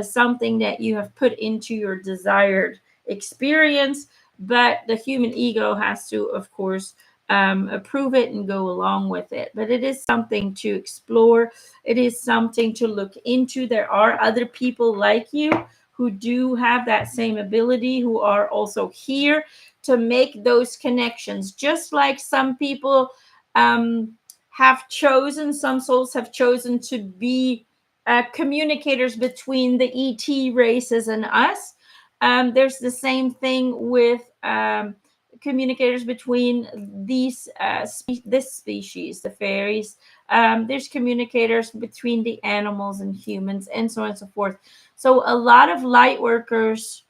something that you have put into your desired experience, but the human ego has to, of course, approve it and go along with it. But it is something to explore. It is something to look into. There are other people like you who do have that same ability, who are also here to make those connections. Just like some people have chosen, some souls have chosen to be communicators between the ET races and us. There's the same thing with communicators between this species, the fairies. There's communicators between the animals and humans, and so on and so forth. So a lot of light workers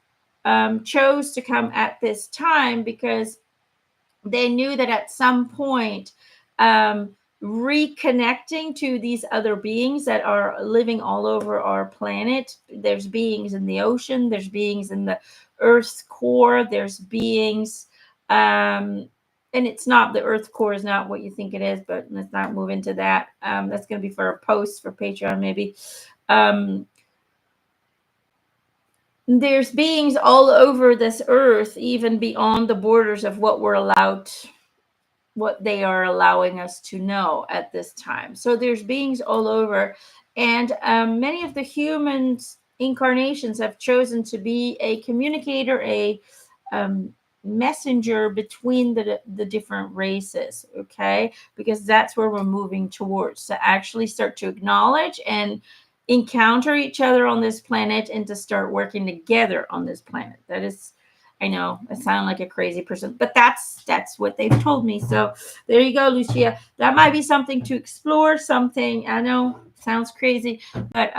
chose to come at this time because they knew that at some point reconnecting to these other beings that are living all over our planet. There's beings in the ocean, there's beings in the earth's core, there's beings and it's not, the earth core is not what you think it is, but let's not move into that. That's going to be for a post for Patreon maybe. There's beings all over this earth, even beyond the borders of what we're allowed what they are allowing us to know at this time. So there's beings all over, and many of the humans incarnations have chosen to be a communicator, a messenger between the different races, okay, because that's where we're moving towards, to actually start to acknowledge and encounter each other on this planet, and to start working together on this planet. That is, I know I sound like a crazy person, but that's what they've told me. So there you go, Lucia. That might be something to explore. Something, I know sounds crazy, but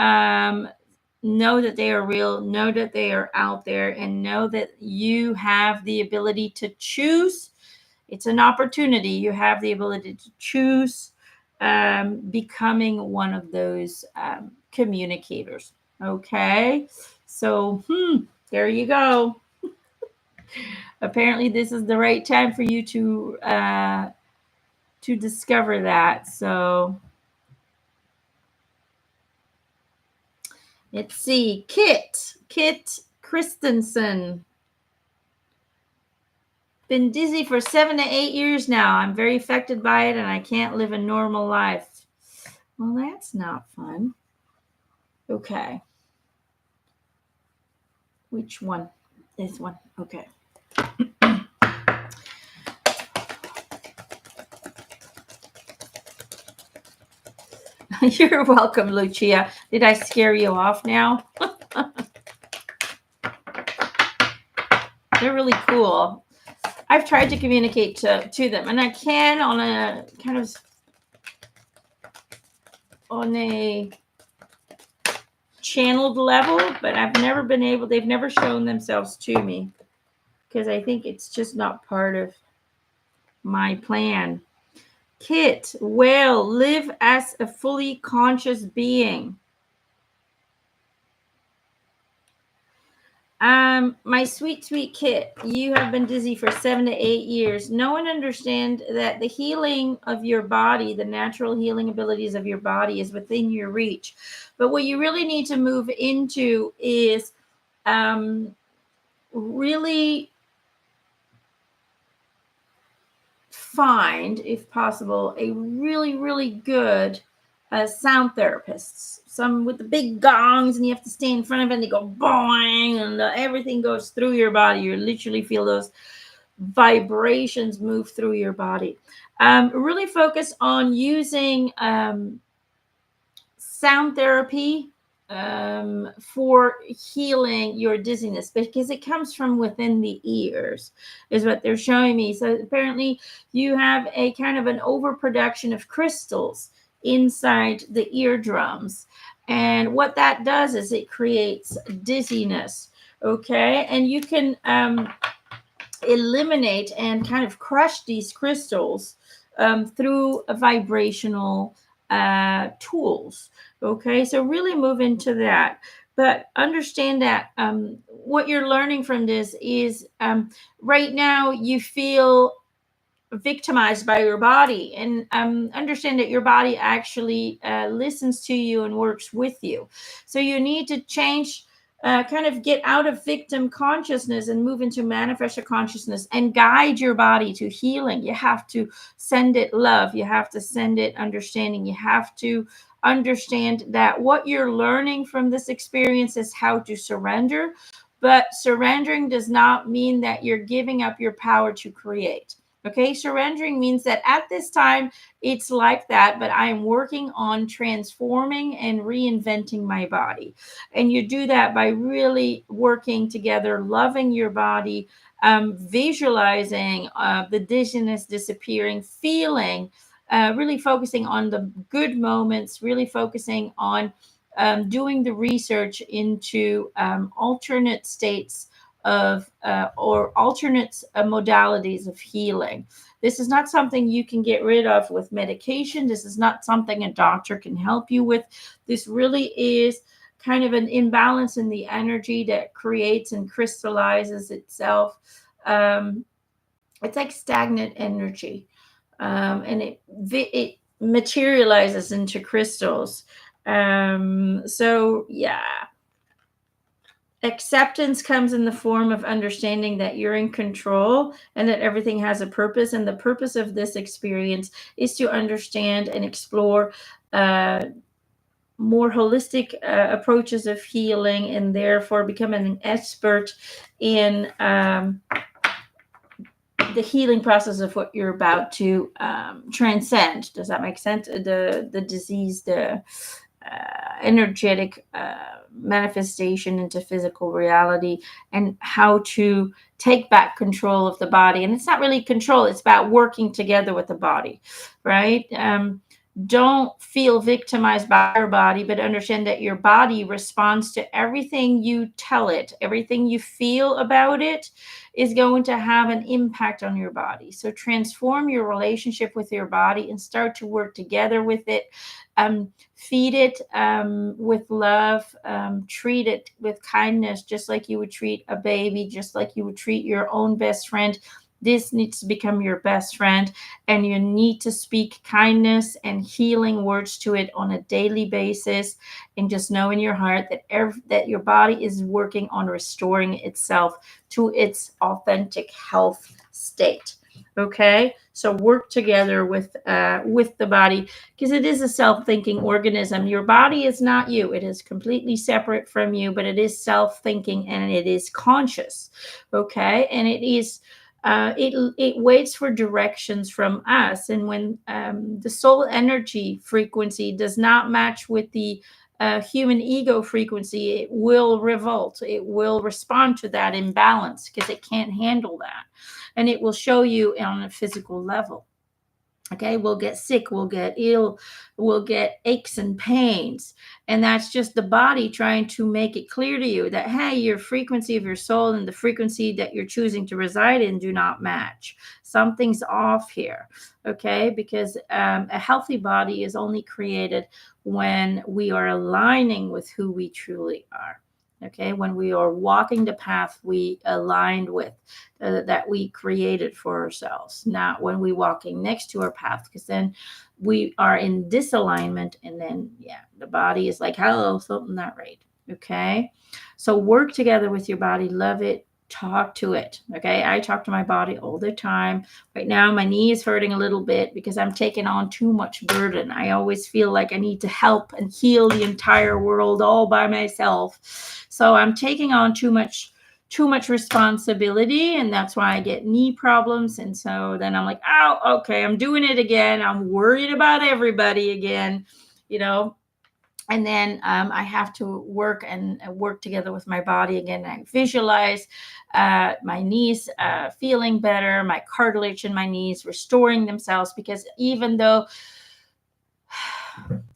know that they are real, know that they are out there, and know that you have the ability to choose. It's an opportunity. You have the ability to choose becoming one of those communicators. Okay, so there you go. Apparently, this is the right time for you to discover that. So let's see. Kit Christensen. Been dizzy for 7 to 8 years now. I'm very affected by it, and I can't live a normal life. Well, that's not fun. Okay. Which one? This one. Okay. You're welcome, Lucia. Did I scare you off now? They're really cool. I've tried to communicate to them, and I can on a kind of on a channeled level, but I've never been able, they've never shown themselves to me, because I think it's just not part of my plan. Kit, well, live as a fully conscious being. My sweet Kit, you have been dizzy for 7 to 8 years. Know and understand that the healing of your body, the natural healing abilities of your body, is within your reach. But what you really need to move into is really find, if possible, a really good sound therapists. Some with the big gongs, and you have to stay in front of it, and they go boing, and everything goes through your body. You literally feel those vibrations move through your body. Really focus on using sound therapy for healing your dizziness, because it comes from within the ears, is what they're showing me. So apparently you have a kind of an overproduction of crystals inside the eardrums, and what that does is it creates dizziness. Okay, and you can eliminate and kind of crush these crystals through a vibrational tools. Okay, so really move into that, but understand that what you're learning from this is right now you feel victimized by your body, and understand that your body actually listens to you and works with you. So you need to change, kind of get out of victim consciousness and move into manifestor consciousness, and guide your body to healing. You have to send it love, you have to send it understanding, you have to understand that what you're learning from this experience is how to surrender. But surrendering does not mean that you're giving up your power to create. Okay, surrendering means that at this time it's like that, but I am working on transforming and reinventing my body. And you do that by really working together, loving your body, visualizing the dizziness disappearing, feeling, really focusing on the good moments, really focusing on doing the research into alternate states of or alternate modalities of healing. This is not something you can get rid of with medication. This is not something a doctor can help you with. This really is kind of an imbalance in the energy that creates and crystallizes itself. It's like stagnant energy, and it materializes into crystals. So yeah. Acceptance comes in the form of understanding that you're in control and that everything has a purpose. And the purpose of this experience is to understand and explore more holistic approaches of healing, and therefore becoming an expert in the healing process of what you're about to transcend. Does that make sense? The disease, the energetic manifestation into physical reality, and how to take back control of the body. And it's not really control, it's about working together with the body, right? Don't feel victimized by your body, but understand that your body responds to everything you tell it. Everything you feel about it is going to have an impact on your body. So transform your relationship with your body and start to work together with it. Feed it with love, treat it with kindness, just like you would treat a baby, just like you would treat your own best friend. This needs to become your best friend, and you need to speak kindness and healing words to it on a daily basis, and just know in your heart that that your body is working on restoring itself to its authentic health state. Okay, so work together with the body, because it is a self-thinking organism. Your body is not you. It is completely separate from you, but it is self-thinking and it is conscious. Okay, and it is it waits for directions from us. And when the soul energy frequency does not match with the human ego frequency, it will revolt. It will respond to that imbalance because it can't handle that. And it will show you on a physical level. Okay, we'll get sick, we'll get ill, we'll get aches and pains. And that's just the body trying to make it clear to you that, hey, your frequency of your soul and the frequency that you're choosing to reside in do not match. Something's off here. Okay, because a healthy body is only created when we are aligning with who we truly are. Okay, when we are walking the path we aligned with, that we created for ourselves, not when we walking next to our path, because then we are in disalignment, and then the body is like, hello, something not right. Okay, so work together with your body, love it, talk to it. Okay, I talk to my body all the time. Right now my knee is hurting a little bit because I'm taking on too much burden. I always feel like I need to help and heal the entire world all by myself, so I'm taking on too much responsibility, and that's why I get knee problems. And so then I'm like, oh, okay, I'm doing it again. I'm worried about everybody again, and then I have to work together with my body again. I visualize my knees feeling better, my cartilage in my knees restoring themselves, because even though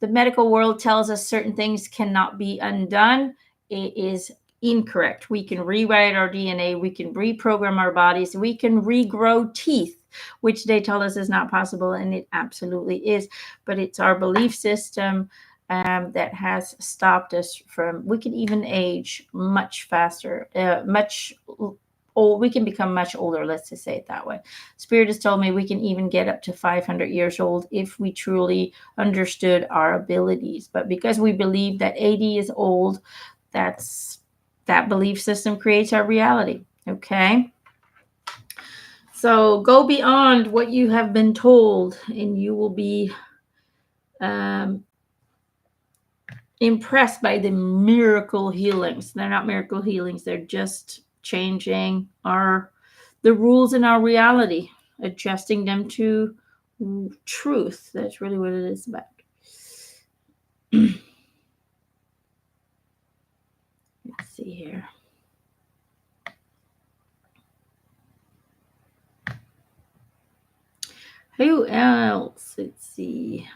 the medical world tells us certain things cannot be undone, it is incorrect. We can rewrite our DNA, we can reprogram our bodies, we can regrow teeth, which they tell us is not possible, and it absolutely is. But it's our belief system that has stopped us from. We can even age much faster, we can become much older, let's just say it that way. Spirit has told me we can even get up to 500 years old if we truly understood our abilities. But because we believe that 80 is old, that belief system creates our reality. Okay, so go beyond what you have been told, and you will be impressed by the miracle healings. They're not miracle healings, they're just changing the rules in our reality, adjusting them to truth. That's really what it is about. Let's see here. Who else? Let's see.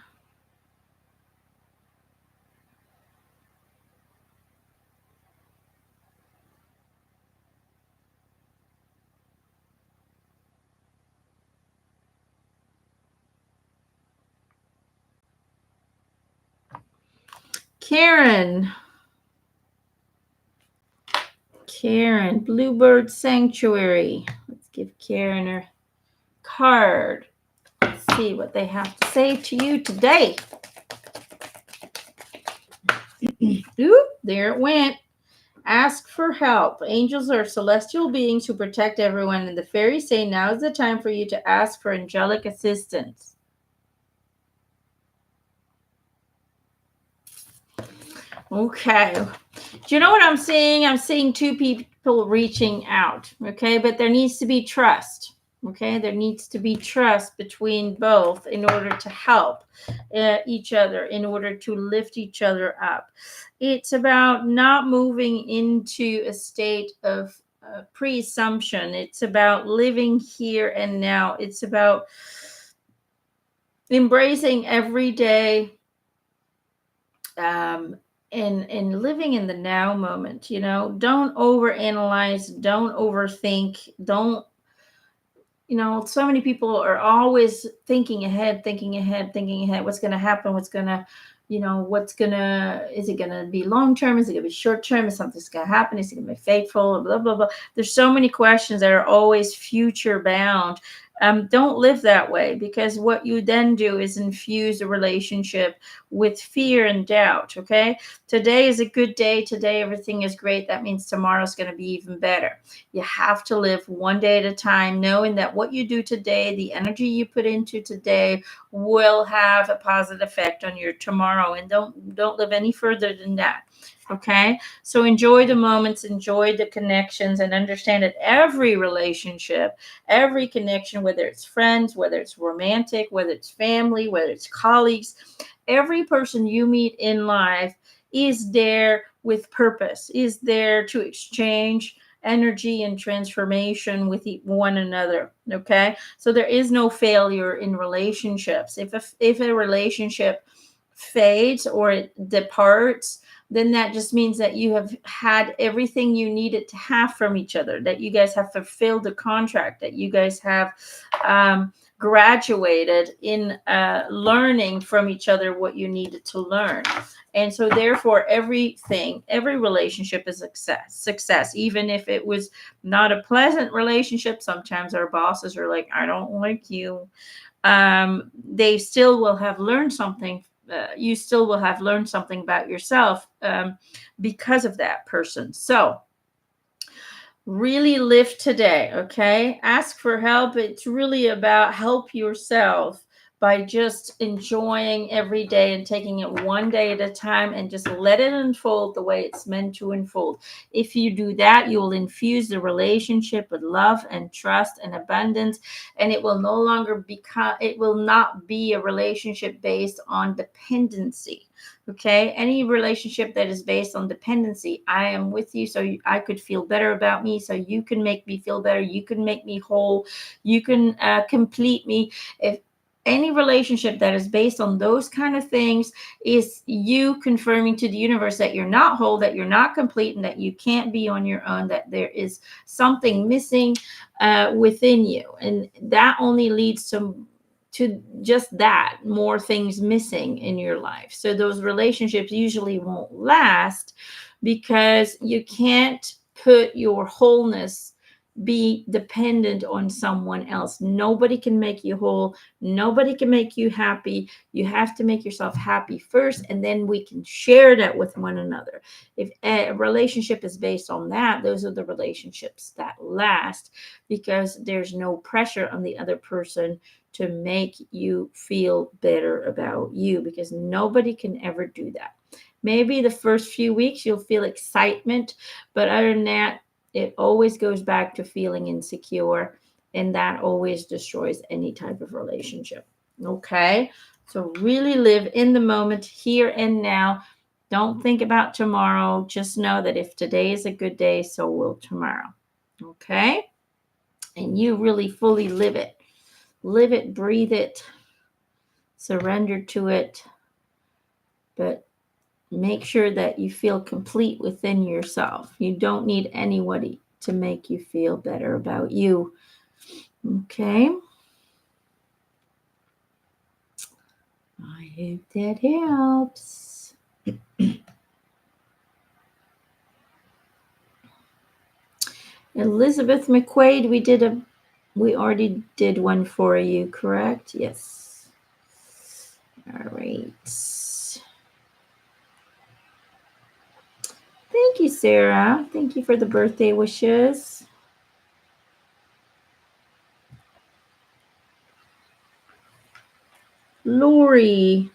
Karen, Bluebird Sanctuary. Let's give Karen her card. Let's see what they have to say to you today. Oop, there it went. Ask for help. Angels are celestial beings who protect everyone, and the fairies say now is the time for you to ask for angelic assistance. Okay. Do you know what I'm seeing? I'm seeing two people reaching out, okay? But there needs to be trust, okay? There needs to be trust between both in order to help each other, in order to lift each other up. It's about not moving into a state of presumption. It's about living here and now. It's about embracing every day and living in the now moment. Don't overanalyze, don't overthink, don't, so many people are always thinking ahead, what's going to happen, is it going to be long term, is it going to be short term, is something's going to happen, is it going to be fateful, blah blah blah. There's so many questions that are always future bound. Don't live that way, because what you then do is infuse a relationship with fear and doubt. Okay, today is a good day, today everything is great, that means tomorrow's going to be even better. You have to live one day at a time, knowing that what you do today, the energy you put into today, will have a positive effect on your tomorrow. And don't live any further than that. Okay, so enjoy the moments, enjoy the connections, and understand that every relationship, every connection, whether it's friends, whether it's romantic, whether it's family, whether it's colleagues, every person you meet in life is there with purpose, is there to exchange energy and transformation with one another. Okay, so there is no failure in relationships. If a relationship fades or it departs, then that just means that you have had everything you needed to have from each other, that you guys have fulfilled the contract, that you guys have graduated in learning from each other what you needed to learn. And so therefore every relationship is success, even if it was not a pleasant relationship. Sometimes our bosses are like, I don't like you. They still will have learned something. You still will have learned something about yourself because of that person. So really live today. Okay, ask for help. It's really about help yourself by just enjoying every day and taking it one day at a time, and just let it unfold the way it's meant to unfold. If you do that, you will infuse the relationship with love and trust and abundance, and it will not be a relationship based on dependency. Okay, any relationship that is based on dependency, I am with you so I could feel better about me, so you can make me feel better, you can make me whole, you can complete me. If any relationship that is based on those kind of things is you confirming to the universe that you're not whole, that you're not complete, and that you can't be on your own, that there is something missing within you, and that only leads to just that, more things missing in your life. So those relationships usually won't last, because you can't put your wholeness be dependent on someone else. Nobody can make you whole. Nobody can make you happy. You have to make yourself happy first, and then we can share that with one another. If a relationship is based on that, those are the relationships that last, because there's no pressure on the other person to make you feel better about you, because nobody can ever do that. Maybe the first few weeks you'll feel excitement, but other than that, it always goes back to feeling insecure, and that always destroys any type of relationship. Okay, so really live in the moment, here and now. Don't think about tomorrow. Just know that if today is a good day, so will tomorrow. Okay, and you really fully live it. Live it, breathe it, surrender to it, but make sure that you feel complete within yourself. You don't need anybody to make you feel better about you. Okay? I hope that helps. Elizabeth McQuade, we already did one for you, correct? Yes. All right. Thank you, Sarah. Thank you for the birthday wishes. Lori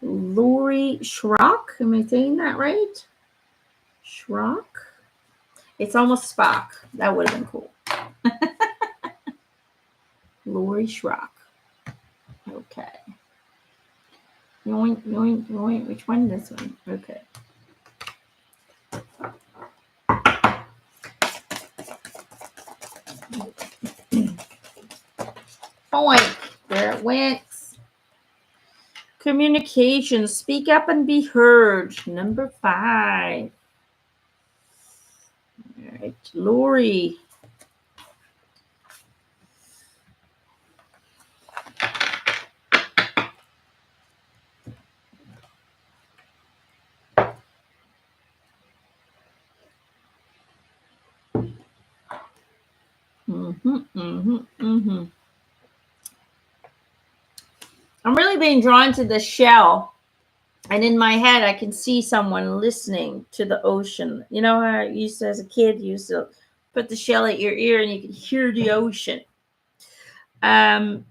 Shrock. Am I saying that right? Shrock? It's almost Spock. That would have been cool. Lori Shrock. Okay. Yoink, yoink, yoink. Which one? This one. Okay. Oink. There it went. Communication. Speak up and be heard. Number 5. All right. Lori. I'm really being drawn to the shell. And in my head, I can see someone listening to the ocean. You know how I used to, as a kid, used to put the shell at your ear and you could hear the ocean. That's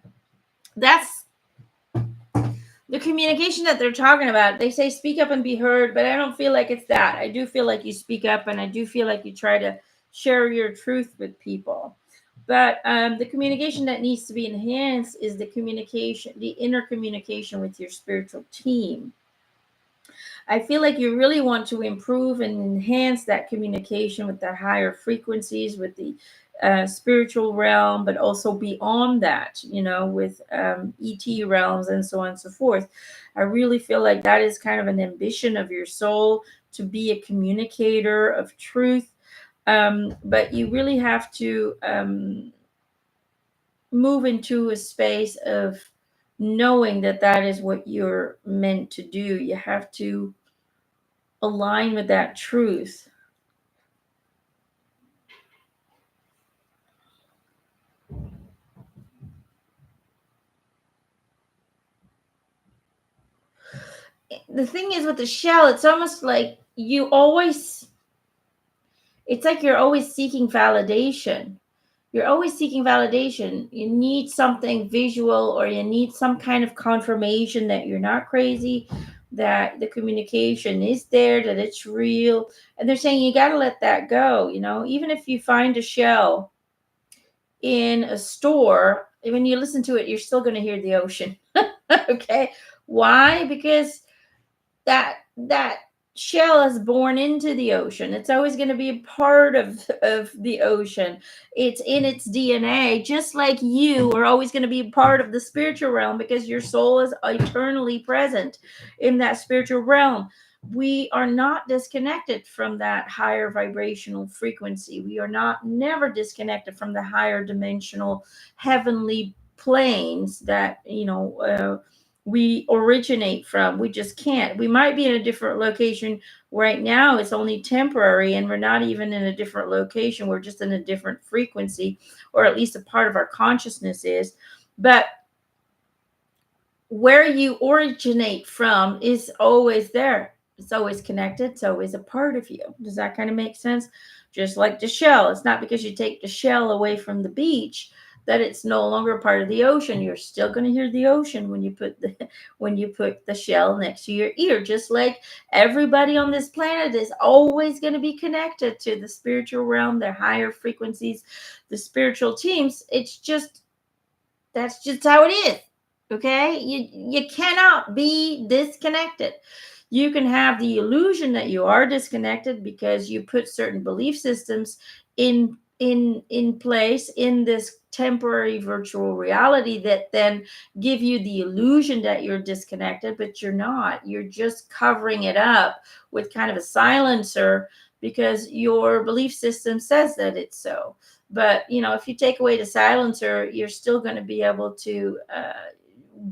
the communication that they're talking about. They say speak up and be heard, but I don't feel like it's that. I do feel like you speak up, and I do feel like you try to share your truth with people. But the communication that needs to be enhanced is the communication, the inner communication with your spiritual team. I feel like you really want to improve and enhance that communication with the higher frequencies, with the spiritual realm, but also beyond that, with ET realms and so on and so forth. I really feel like that is kind of an ambition of your soul to be a communicator of truth. But you really have to move into a space of knowing that that is what you're meant to do. You have to align with that truth. The thing is with the shell, it's almost like it's like you're always seeking validation. You're always seeking validation. You need something visual, or you need some kind of confirmation that you're not crazy, that the communication is there, that it's real. And they're saying you got to let that go. Even if you find a shell in a store, when you listen to it, you're still going to hear the ocean. Okay. Why? Because that shell is born into the ocean. It's always going to be a part of the ocean. It's in its DNA, just like you are always going to be part of the spiritual realm, because your soul is eternally present in that spiritual realm. We are not disconnected from that higher vibrational frequency. We are not never disconnected from the higher dimensional heavenly planes that we originate from. We just can't. We might be in a different location right now. It's only temporary, and we're not even in a different location. We're just in a different frequency, or at least a part of our consciousness is. But where you originate from is always there. It's always connected. It's always a part of you. Does that kind of make sense? Just like the shell. It's not because you take the shell away from the beach that it's no longer part of the ocean. You're still going to hear the ocean when you put the shell next to your ear. Just like everybody on this planet is always going to be connected to the spiritual realm, their higher frequencies, the spiritual teams. That's just how it is. Okay, you cannot be disconnected. You can have the illusion that you are disconnected because you put certain belief systems in place in this temporary virtual reality that then give you the illusion that you're disconnected, but you're not. You're just covering it up with kind of a silencer because your belief system says that it's so. But if you take away the silencer, you're still going to be able to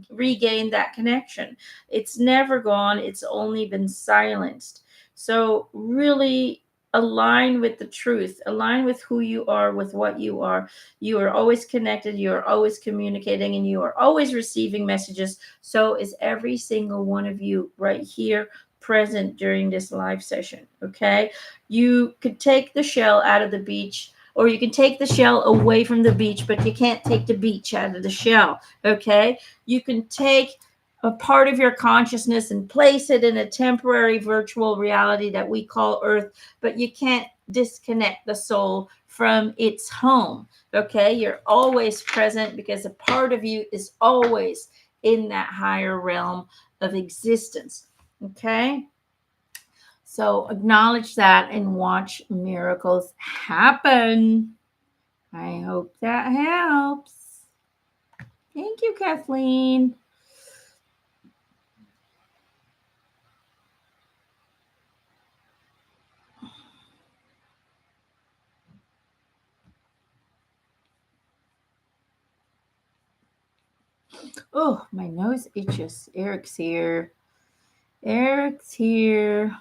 regain that connection. It's never gone. It's only been silenced. So really align with the truth, align with who you are, with what you are. You are always connected. You are always communicating, and you are always receiving messages. So is every single one of you right here present during this live session, okay? You could take the shell out of the beach, or you can take the shell away from the beach, but you can't take the beach out of the shell, okay? You can take a part of your consciousness and place it in a temporary virtual reality that we call Earth, but you can't disconnect the soul from its home, okay? You're always present because a part of you is always in that higher realm of existence, okay? So acknowledge that and watch miracles happen. I hope that helps. Thank you, Kathleen. Oh, my nose itches. Eric's here. Eric's here.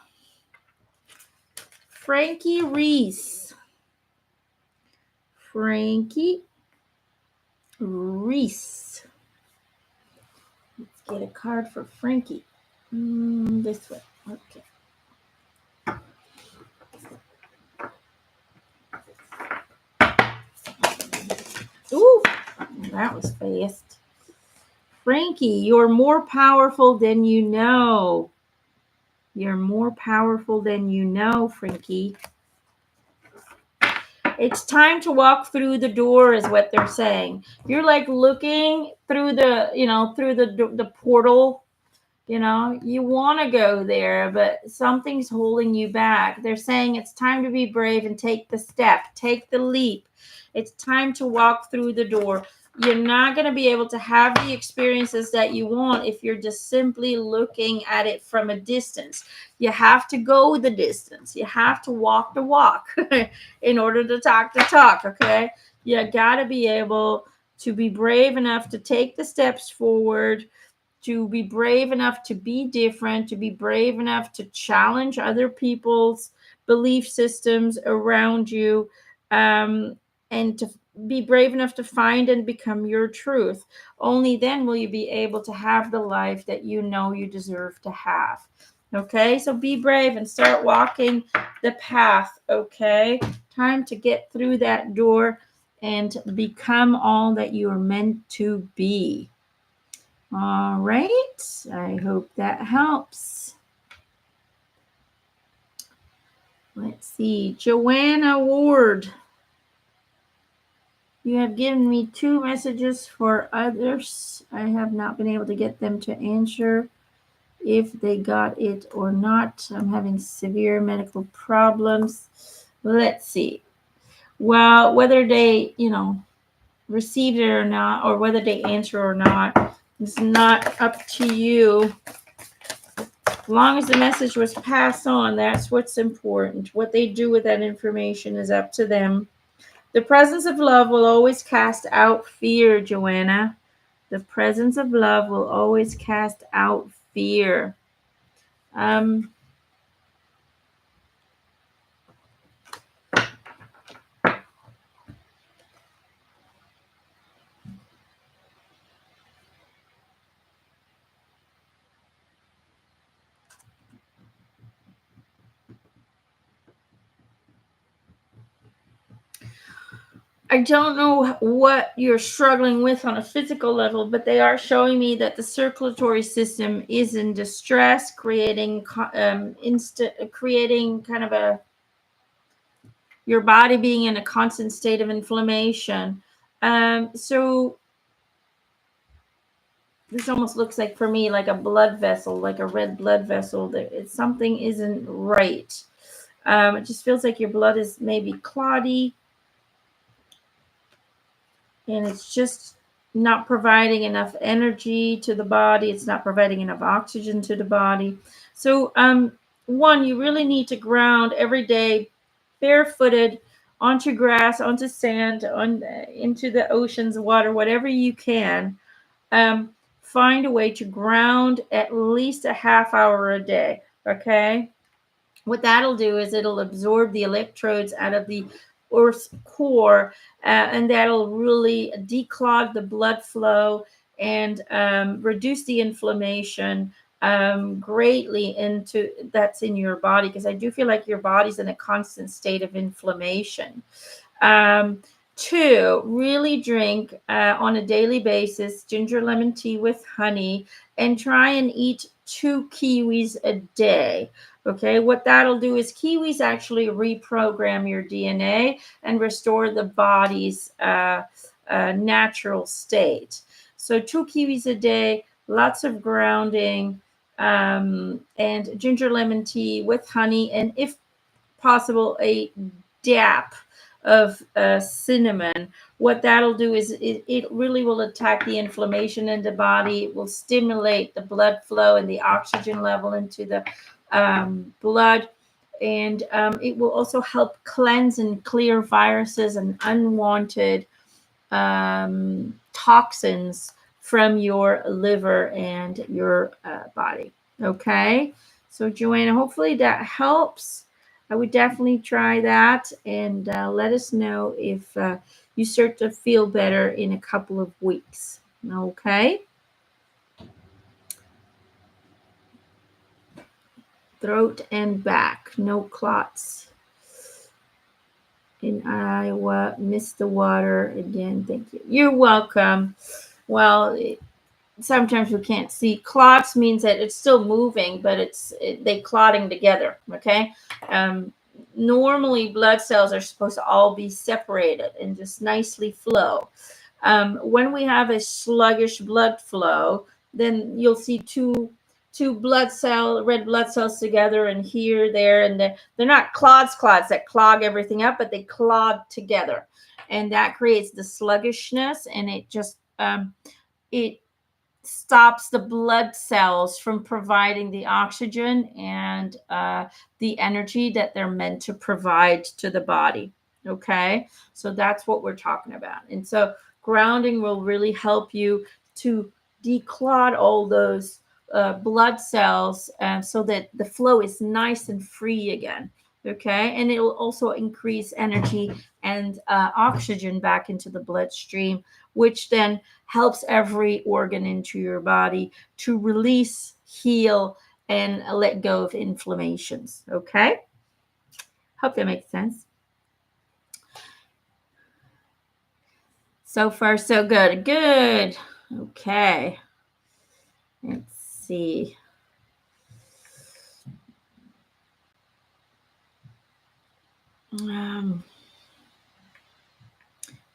Frankie Rees. Frankie Rees. Let's get a card for Frankie. This way. Okay. Ooh, that was fast. Frankie, you're more powerful than you know. You're more powerful than you know, Frankie. It's time to walk through the door is what they're saying. You're like looking through the portal. You want to go there, but something's holding you back. They're saying it's time to be brave and take the step, take the leap. It's time to walk through the door. You're not going to be able to have the experiences that you want if you're just simply looking at it from a distance. You have to go the distance. You have to walk the walk in order to talk the talk, okay? You got to be able to be brave enough to take the steps forward, to be brave enough to be different, to be brave enough to challenge other people's belief systems around you, and to be brave enough to find and become your truth. Only then will you be able to have the life that you know you deserve to have. Okay, so be brave and start walking the path. Okay, time to get through that door and become all that you are meant to be. All right, I hope that helps. Let's see, Joanna Ward. You have given me 2 messages for others. I have not been able to get them to answer if they got it or not. I'm having severe medical problems. Let's see. Well, whether they, received it or not, or whether they answer or not, it's not up to you. As long as the message was passed on, that's what's important. What they do with that information is up to them. The presence of love will always cast out fear, Joanna. The presence of love will always cast out fear. I don't know what you're struggling with on a physical level, but they are showing me that the circulatory system is in distress, creating kind of your body being in a constant state of inflammation. So this almost looks like, for me, like a blood vessel, like a red blood vessel. That something isn't right. It just feels like your blood is maybe clotty, and it's just not providing enough energy to the body. It's not providing enough oxygen to the body. So, one, you really need to ground every day, barefooted, onto grass, onto sand, into the ocean's water, whatever you can. Find a way to ground at least a half hour a day. Okay. What that'll do is it'll absorb the electrodes out of the Earth's core, and that'll really declog the blood flow and reduce the inflammation greatly into that's in your body, because I do feel like your body's in a constant state of inflammation. Um, Two, really drink on a daily basis ginger lemon tea with honey, and try and eat 2 kiwis a day. Okay, what that'll do is kiwis actually reprogram your DNA and restore the body's natural state. So 2 kiwis a day, lots of grounding, and ginger lemon tea with honey, and if possible, a dap of cinnamon. What that'll do is it really will attack the inflammation in the body. It will stimulate the blood flow and the oxygen level into the blood. And it will also help cleanse and clear viruses and unwanted toxins from your liver and your body. Okay. So, Joanna, hopefully that helps. I would definitely try that, and let us know if you start to feel better in a couple of weeks. Okay. Throat and back, no clots. In Iowa, missed the water again. Thank you. You're welcome. Well, sometimes we can't see. Clots means that it's still moving, but they clotting together. Okay. Normally blood cells are supposed to all be separated and just nicely flow. When we have a sluggish blood flow, then you'll see two red blood cells together, and here, there, and they're not clots that clog everything up, but they clog together, and that creates the sluggishness, and it just it stops the blood cells from providing the oxygen and the energy that they're meant to provide to the body. Okay, so that's what we're talking about. And so grounding will really help you to declot all those blood cells so that the flow is nice and free again. Okay, and it will also increase energy and oxygen back into the bloodstream, which then helps every organ into your body to release, heal, and let go of inflammations. Okay? Hope that makes sense. So far, so good. Good. Okay. Let's see.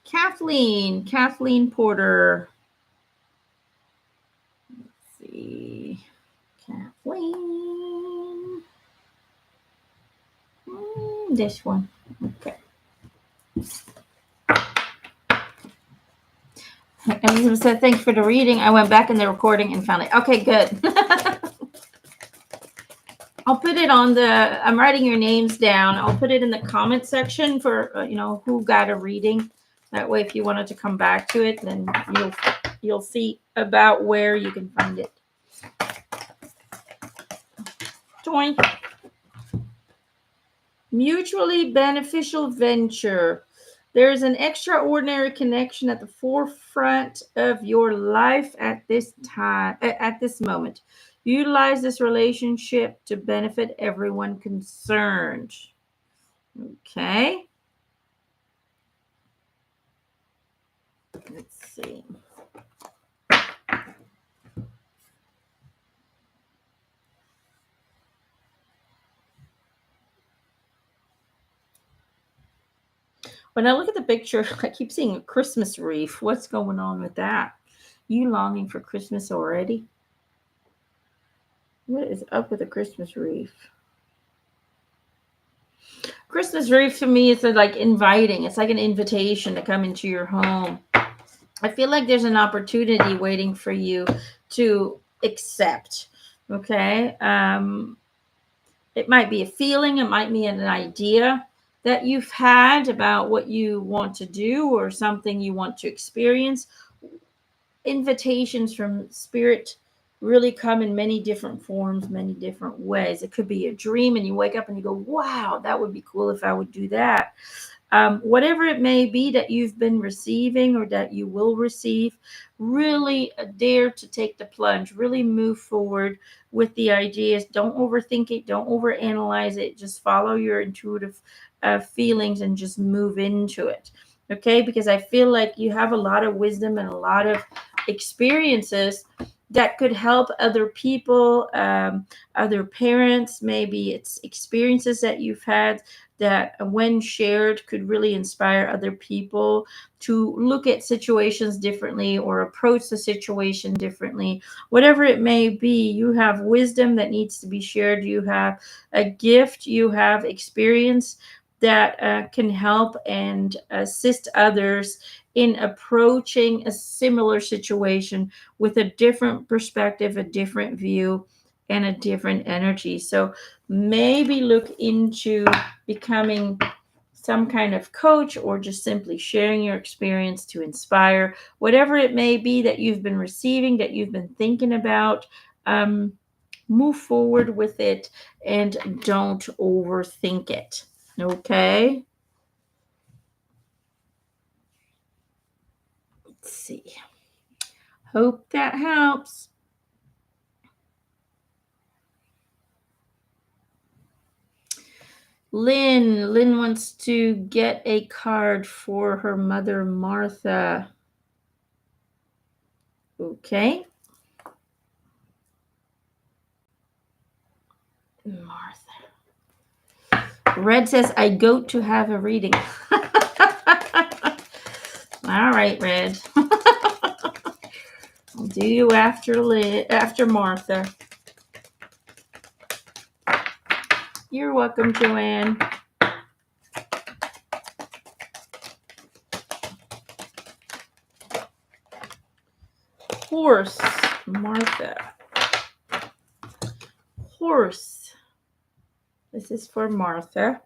Kathleen Porter. Let's see. Kathleen. This one. Okay. I was going to say thanks for the reading. I went back in the recording and found it. Okay, good. I'll put it on I'm writing your names down. I'll put it in the comment section for, who got a reading. That way, if you wanted to come back to it, then you'll see about where you can find it. Join. Mutually beneficial venture. There is an extraordinary connection at the forefront of your life at this time, at this moment. Utilize this relationship to benefit everyone concerned. Okay. Let's see. When I look at the picture, I keep seeing a Christmas wreath. What's going on with that? You longing for Christmas already? What is up with the Christmas wreath? Christmas wreath to me is like inviting. It's like an invitation to come into your home. I feel like there's an opportunity waiting for you to accept. Okay. It might be a feeling. It might be an idea that you've had about what you want to do or something you want to experience. Invitations from spirit really come in many different forms, many different ways. It could be a dream and you wake up and you go, wow, that would be cool if I would do that. whatever it may be that you've been receiving or that you will receive, really dare to take the plunge, really move forward with the ideas. Don't overthink it, don't overanalyze it, just follow your intuitive feelings and just move into it. Okay, because I feel like you have a lot of wisdom and a lot of experiences that could help other people, other parents. Maybe it's experiences that you've had that, when shared, could really inspire other people to look at situations differently or approach the situation differently. Whatever it may be, you have wisdom that needs to be shared. You have a gift, you have experience that can help and assist others in approaching a similar situation with a different perspective, a different view, and a different energy. So maybe look into becoming some kind of coach, or just simply sharing your experience to inspire whatever it may be that you've been receiving, that you've been thinking about. Move forward with it and don't overthink it. Okay. Let's see. Hope that helps. Lynn wants to get a card for her mother, Martha. Okay. Martha. Red says, I go to have a reading. All right, Red. I'll do you after Martha. You're welcome, Joanne. Horse, Martha. Horse. This is for Martha.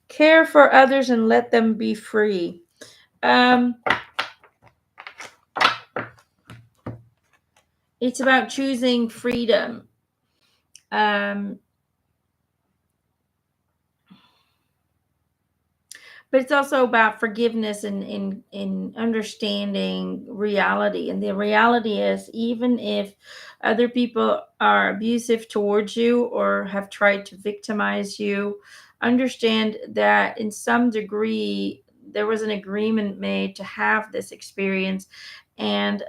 Care for others and let them be free. It's about choosing freedom. But it's also about forgiveness and in understanding reality. And the reality is, even if other people are abusive towards you or have tried to victimize you, understand that in some degree there was an agreement made to have this experience. And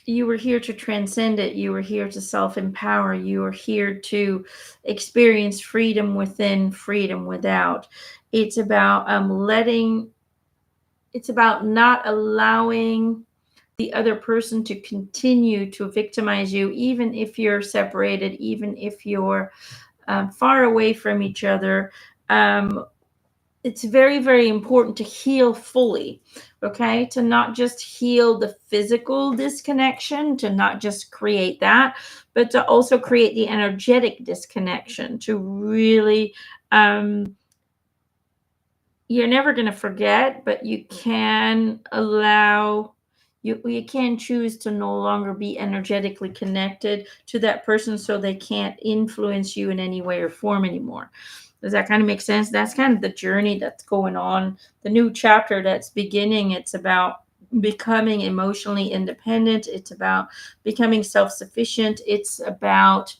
you were here to transcend it. You were here to self-empower. You were here to experience freedom within, freedom without. It's about it's about not allowing the other person to continue to victimize you, even if you're separated, even if you're far away from each other. It's very, very important to heal fully, okay? To not just heal the physical disconnection, to not just create that, but to also create the energetic disconnection, to really, you're never going to forget, but you can allow, you can choose to no longer be energetically connected to that person so they can't influence you in any way or form anymore. Does that kind of make sense? That's kind of the journey that's going on, the new chapter that's beginning. It's about becoming emotionally independent. It's about becoming self-sufficient. It's about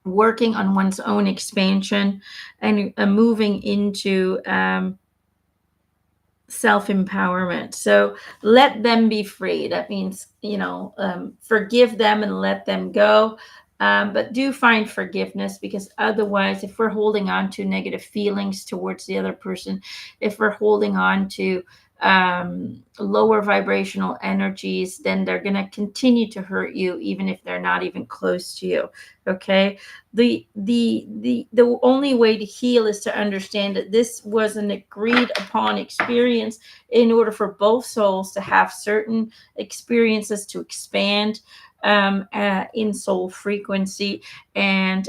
working on one's own expansion and moving into self-empowerment. So let them be free. That means, forgive them and let them go. But do find forgiveness, because otherwise, if we're holding on to negative feelings towards the other person, if we're holding on to lower vibrational energies, then they're going to continue to hurt you, even if they're not even close to you. Okay. The only way to heal is to understand that this was an agreed upon experience in order for both souls to have certain experiences to expand in soul frequency. And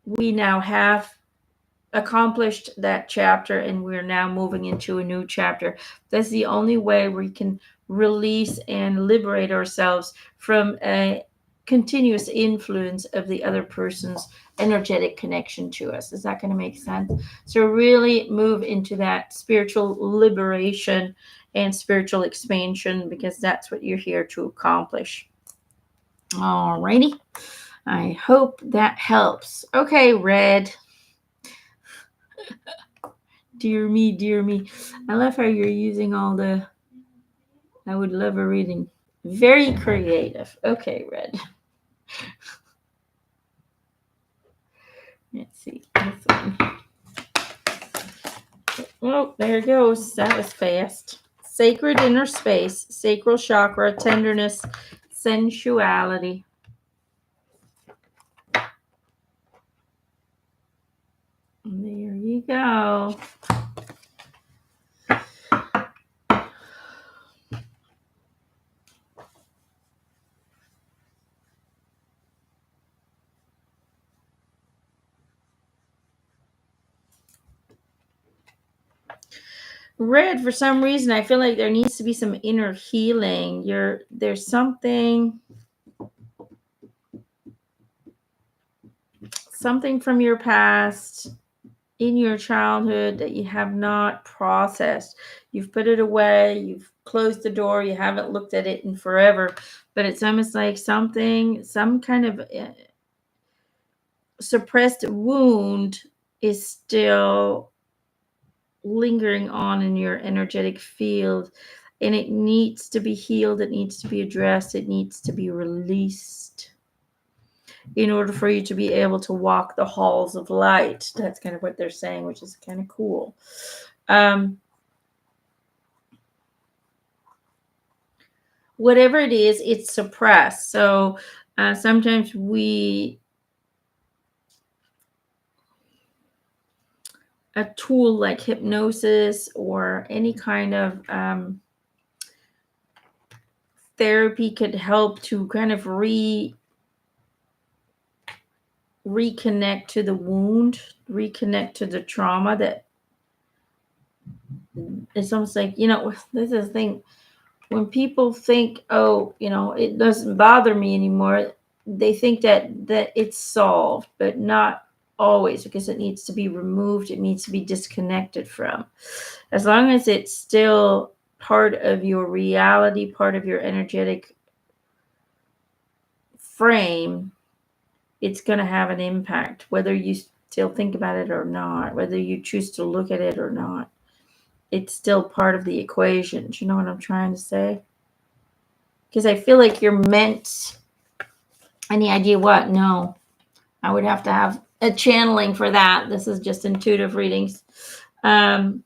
we now have accomplished that chapter, and we're now moving into a new chapter. That's the only way we can release and liberate ourselves from continuous influence of the other person's energetic connection to us. Is that going to make sense? So really move into that spiritual liberation and spiritual expansion, because that's what you're here to accomplish. Alrighty. I hope that helps. Okay, Red. Dear me, dear me. I love how you're using all the... I would love a reading. Very creative. Okay, Red. Let's see. This one. Oh, there it goes. That was fast. Sacred inner space, sacral chakra, tenderness, sensuality. There you go. Red, for some reason, I feel like there needs to be some inner healing. There's something from your past, in your childhood, that you have not processed. You've put it away, you've closed the door, you haven't looked at it in forever, but it's almost like some kind of suppressed wound is still lingering on in your energetic field, and it needs to be healed, it needs to be addressed, it needs to be released in order for you to be able to walk the halls of light. That's kind of what they're saying, which is kind of cool. Whatever it is, it's suppressed. So sometimes a tool like hypnosis or any kind of therapy could help to kind of reconnect to the wound, reconnect to the trauma. That it's almost like, this is the thing. When people think, oh, it doesn't bother me anymore, they think that it's solved, but not always, because it needs to be removed. It needs to be disconnected from. As long as it's still part of your reality, part of your energetic frame, it's going to have an impact, whether you still think about it or not, whether you choose to look at it or not. It's still part of the equation. Do you know what I'm trying to say? Because I feel like you're meant... Any idea what? No. I would have to have a channeling for that. This is just intuitive readings. There's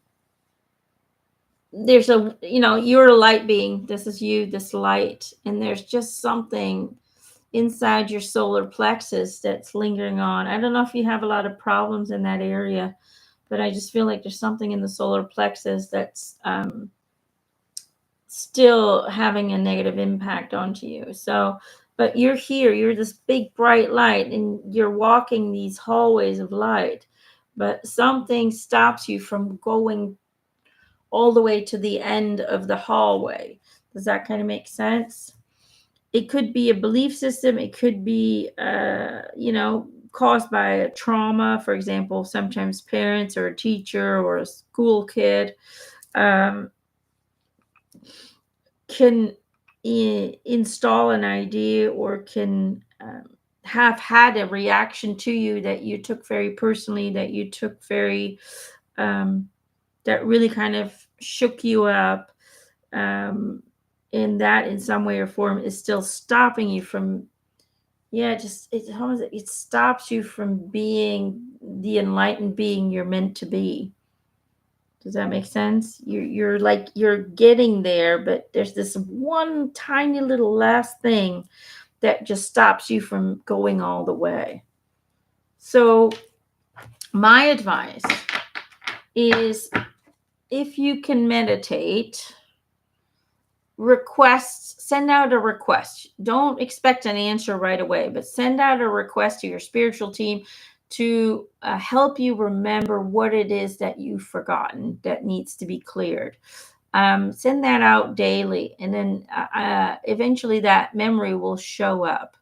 you're a light being. This is you, this light. And there's just something inside your solar plexus that's lingering on. I don't know if you have a lot of problems in that area, but I just feel like there's something in the solar plexus that's still having a negative impact onto you. So, but you're here, you're this big bright light, and you're walking these hallways of light, but something stops you from going all the way to the end of the hallway. Does that kind of make sense? It could be a belief system. It could be, caused by a trauma. For example, sometimes parents or a teacher or a school kid can install an idea, or can have had a reaction to you that you took very personally, that you took very, that really kind of shook you up. And that in some way or form is still stopping you from, it stops you from being the enlightened being you're meant to be. Does that make sense? You're getting there, but there's this one tiny little last thing that just stops you from going all the way. So my advice is, if you can meditate, send out a request. Don't expect an answer right away, but send out a request to your spiritual team to help you remember what it is that you've forgotten that needs to be cleared. Send that out daily, and then eventually that memory will show up.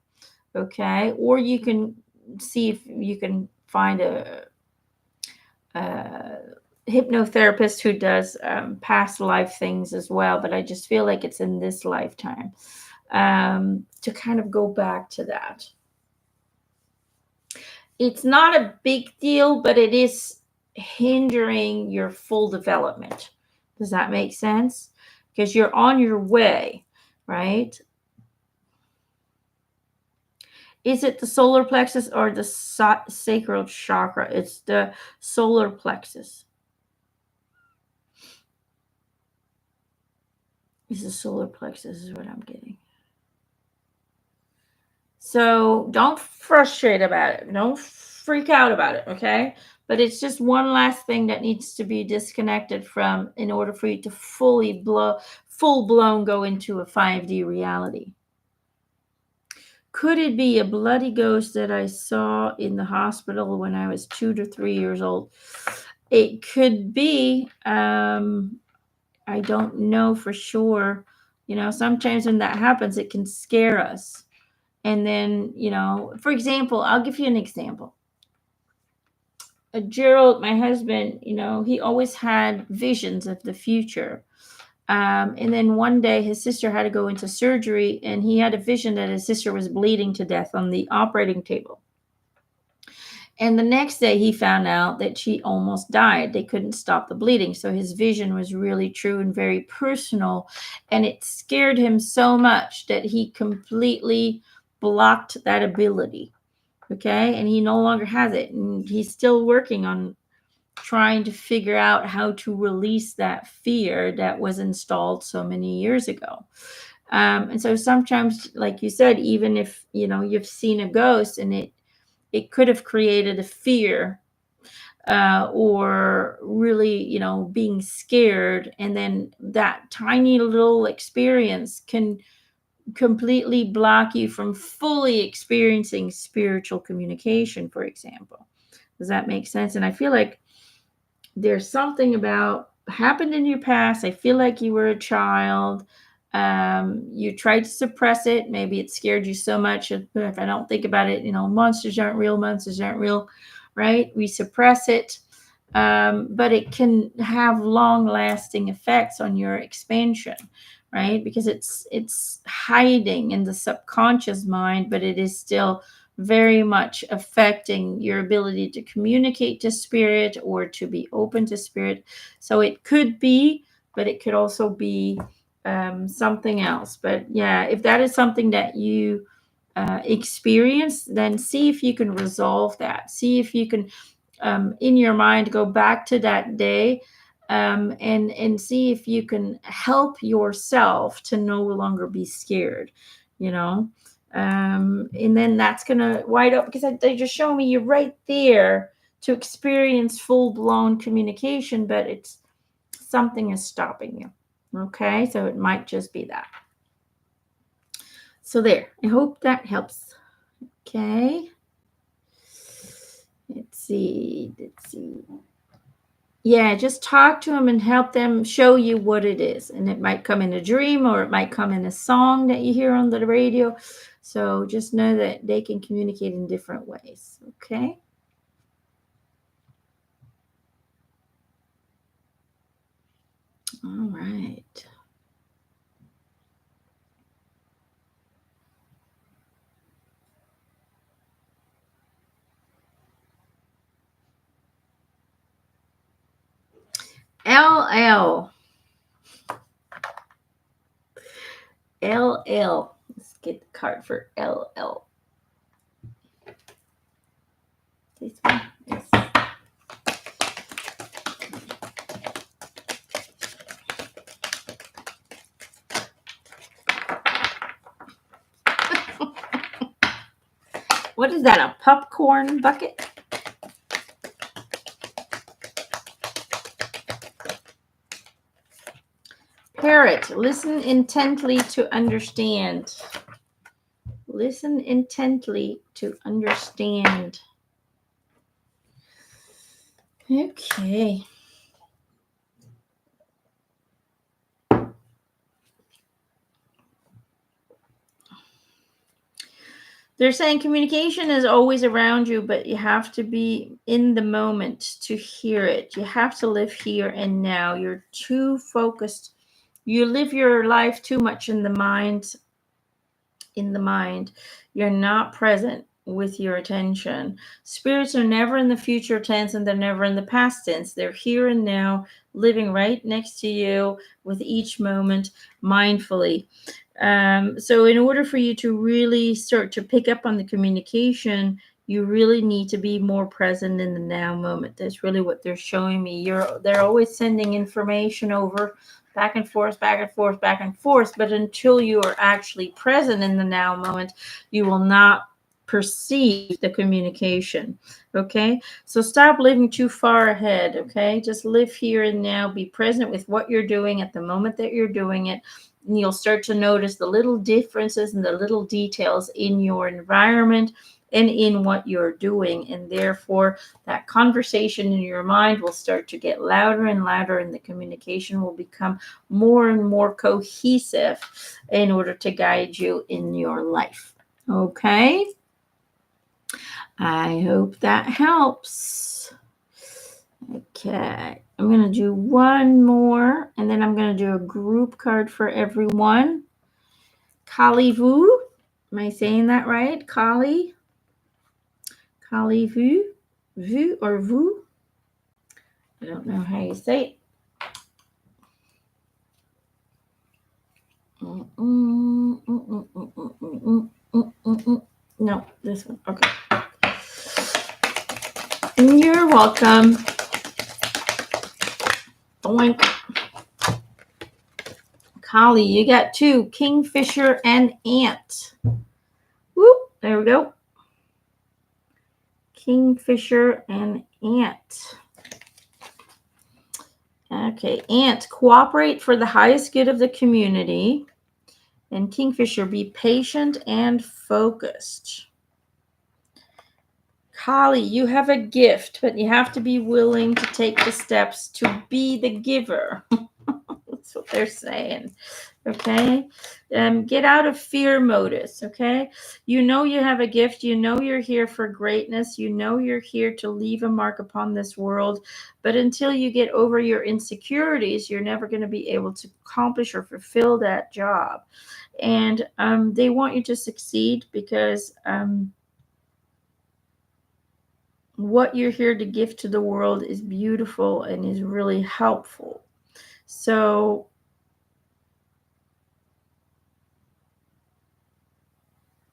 Okay, or you can see if you can find a hypnotherapist who does past life things as well. But I just feel like it's in this lifetime to kind of go back to that. It's not a big deal, but it is hindering your full development. Does that make sense? Because you're on your way, right? Is it the solar plexus or the sacral chakra? It's the solar plexus. It's the solar plexus is what I'm getting. So don't frustrate about it. Don't freak out about it, okay? But it's just one last thing that needs to be disconnected from in order for you to full blown go into a 5D reality. Could it be a bloody ghost that I saw in the hospital when I was 2 to 3 years old? It could be. I don't know for sure. You know, sometimes when that happens, it can scare us. And then, you know, for example, I'll give you an example. Gerald, my husband, you know, he always had visions of the future. And then one day his sister had to go into surgery, and he had a vision that his sister was bleeding to death on the operating table. And the next day he found out that she almost died. They couldn't stop the bleeding. So his vision was really true and very personal. And it scared him so much that he completely blocked that ability. Okay. And he no longer has it. And he's still working on trying to figure out how to release that fear that was installed so many years ago. And so sometimes, like you said, even if, you know, you've seen a ghost and it could have created a fear or really, you know, being scared. And then that tiny little experience can completely block you from fully experiencing spiritual communication, for example. Does that make sense? And I feel like there's something about happened in your past. I feel like you were a child. You tried to suppress it. Maybe it scared you so much. If I don't think about it, you know, monsters aren't real, right? We suppress it. But it can have long lasting effects on your expansion, right? Because it's hiding in the subconscious mind, but it is still very much affecting your ability to communicate to spirit or to be open to spirit. So it could be, but it could also be something else. But yeah, if that is something that you experience, then see if you can resolve that. See if you can, in your mind, go back to that day and see if you can help yourself to no longer be scared, you know. And then that's gonna wide up because they just show me you're right there to experience full-blown communication, but it's something is stopping you. Okay, so it might just be that. So there, I hope that helps. Okay, let's see. Yeah, just talk to them and help them show you what it is. And it might come in a dream or it might come in a song that you hear on the radio. So just know that they can communicate in different ways. Okay. All right. LL. LL. Let's get the card for LL. This one. Yes. What is that? A popcorn bucket? Parrot, listen intently to understand. Listen intently to understand. Okay. They're saying communication is always around you, but you have to be in the moment to hear it. You have to live here and now. You're too focused. You live your life too much in the mind. You're not present with your attention. Spirits are never in the future tense and they're never in the past tense. They're here and now, living right next to you with each moment mindfully. So in order for you to really start to pick up on the communication, you really need to be more present in the now moment. That's really what they're showing me. They're always sending information over back and forth, back and forth, back and forth. But until you are actually present in the now moment, you will not perceive the communication. Okay, so stop living too far ahead. Okay, just live here and now. Be present with what you're doing at the moment that you're doing it. And you'll start to notice the little differences and the little details in your environment and in what you're doing. And therefore, that conversation in your mind will start to get louder and louder, and the communication will become more and more cohesive in order to guide you in your life. Okay? I hope that helps. Okay. I'm going to do one more, and then I'm going to do a group card for everyone. Kie Vu. Am I saying that right? Kie Vu? Vu or Vu? I don't know how you say it. No, this one. Okay. You're welcome. Boink. Kie, you got two, Kingfisher and Ant. Whoop, there we go. Kingfisher and Ant. Okay, Ant, cooperate for the highest good of the community. And Kingfisher, be patient and focused. Kie, you have a gift, but you have to be willing to take the steps to be the giver. That's what they're saying. Okay, get out of fear modus. Okay, you know you have a gift. You know you're here for greatness. You know you're here to leave a mark upon this world. But until you get over your insecurities, you're never going to be able to accomplish or fulfill that job. And they want you to succeed because what you're here to give to the world is beautiful and is really helpful. So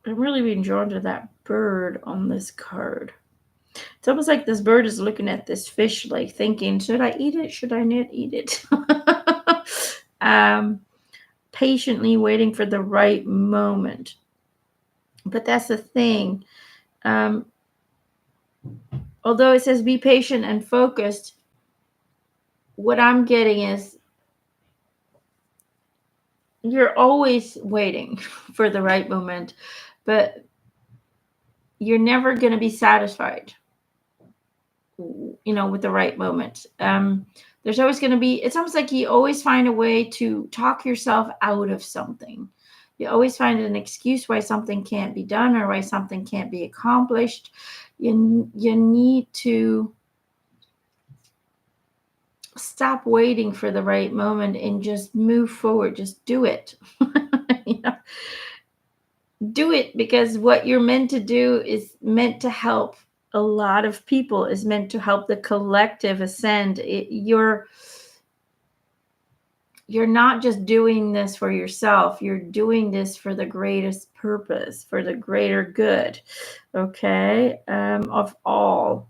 I'm really being drawn to that bird on this card. It's almost like this bird is looking at this fish, like thinking, should I eat it? Should I not eat it? Patiently waiting for the right moment. But that's the thing. Although it says be patient and focused, what I'm getting is you're always waiting for the right moment, but you're never going to be satisfied, with the right moment. There's always going to be, it's almost like you always find a way to talk yourself out of something. You always find an excuse why something can't be done or why something can't be accomplished. You need to stop waiting for the right moment and just move forward. Just do it. Do it, because what you're meant to do is meant to help a lot of people, is meant to help the collective ascend. You're not just doing this for yourself. You're doing this for the greatest purpose, for the greater good, okay, of all.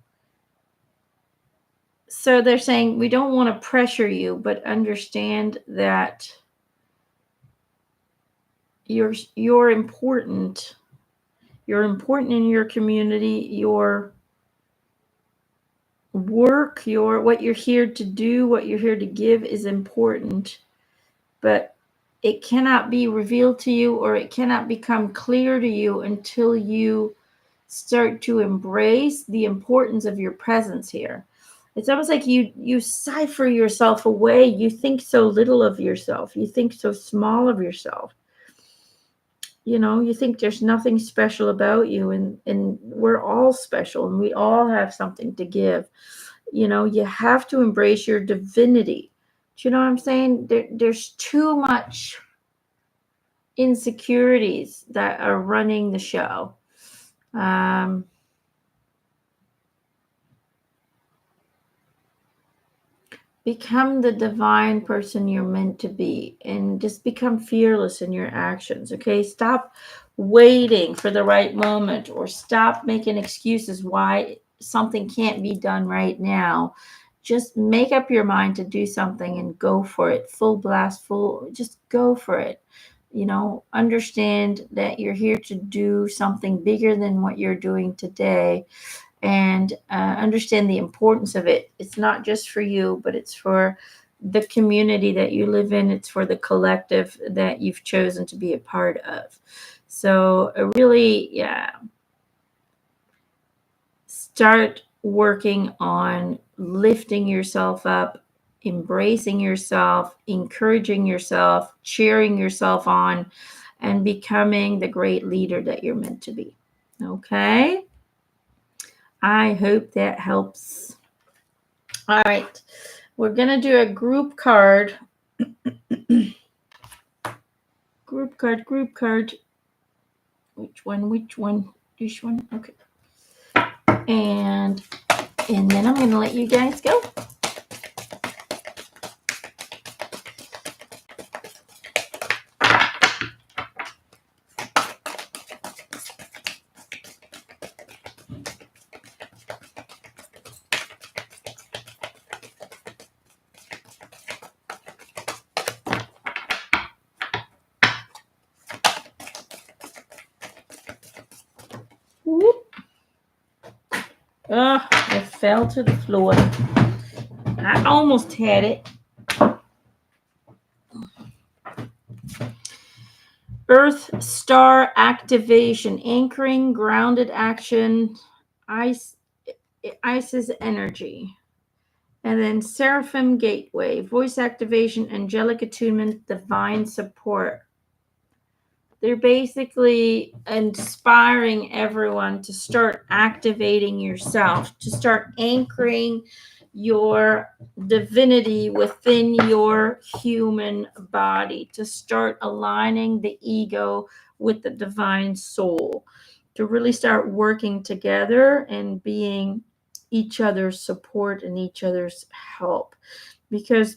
So they're saying we don't want to pressure you, but understand that you're important. You're important in your community. Your work, what you're here to do, what you're here to give is important, but it cannot be revealed to you, or it cannot become clear to you until you start to embrace the importance of your presence here. It's almost like you cipher yourself away. You think so little of yourself. You think so small of yourself. you think there's nothing special about you, and we're all special and we all have something to give. You have to embrace your divinity. Do you know what I'm saying? There's too much insecurities that are running the show. Become the divine person you're meant to be, and just become fearless in your actions. Okay, stop waiting for the right moment, or stop making excuses why something can't be done right now. Just make up your mind to do something and go for it. Full blast, just go for it. Understand that you're here to do something bigger than what you're doing today, and understand the importance of it. It's not just for you, but it's for the community that you live in. It's for the collective that you've chosen to be a part of. So really, yeah, start working on lifting yourself up, embracing yourself, encouraging yourself, cheering yourself on, and becoming the great leader that you're meant to be. Okay? I hope that helps. All right. We're going to do a group card. Group card. Which one? This one? Okay. And then I'm going to let you guys go. Whoop. Oh, it fell to the floor. I almost had it. Earth Star Activation, anchoring, grounded action, Isis energy. And then Seraphim Gateway, voice activation, angelic attunement, divine support. They're basically inspiring everyone to start activating yourself, to start anchoring your divinity within your human body, to start aligning the ego with the divine soul, to really start working together and being each other's support and each other's help. Because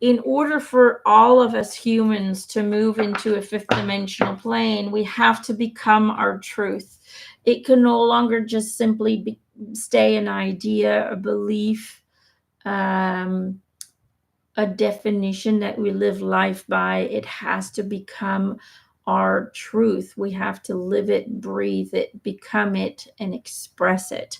in order for all of us humans to move into a fifth dimensional plane, we have to become our truth. It can no longer just simply stay an idea, a belief, a definition that we live life by. It has to become our truth. We have to live it, breathe it, become it, and express it.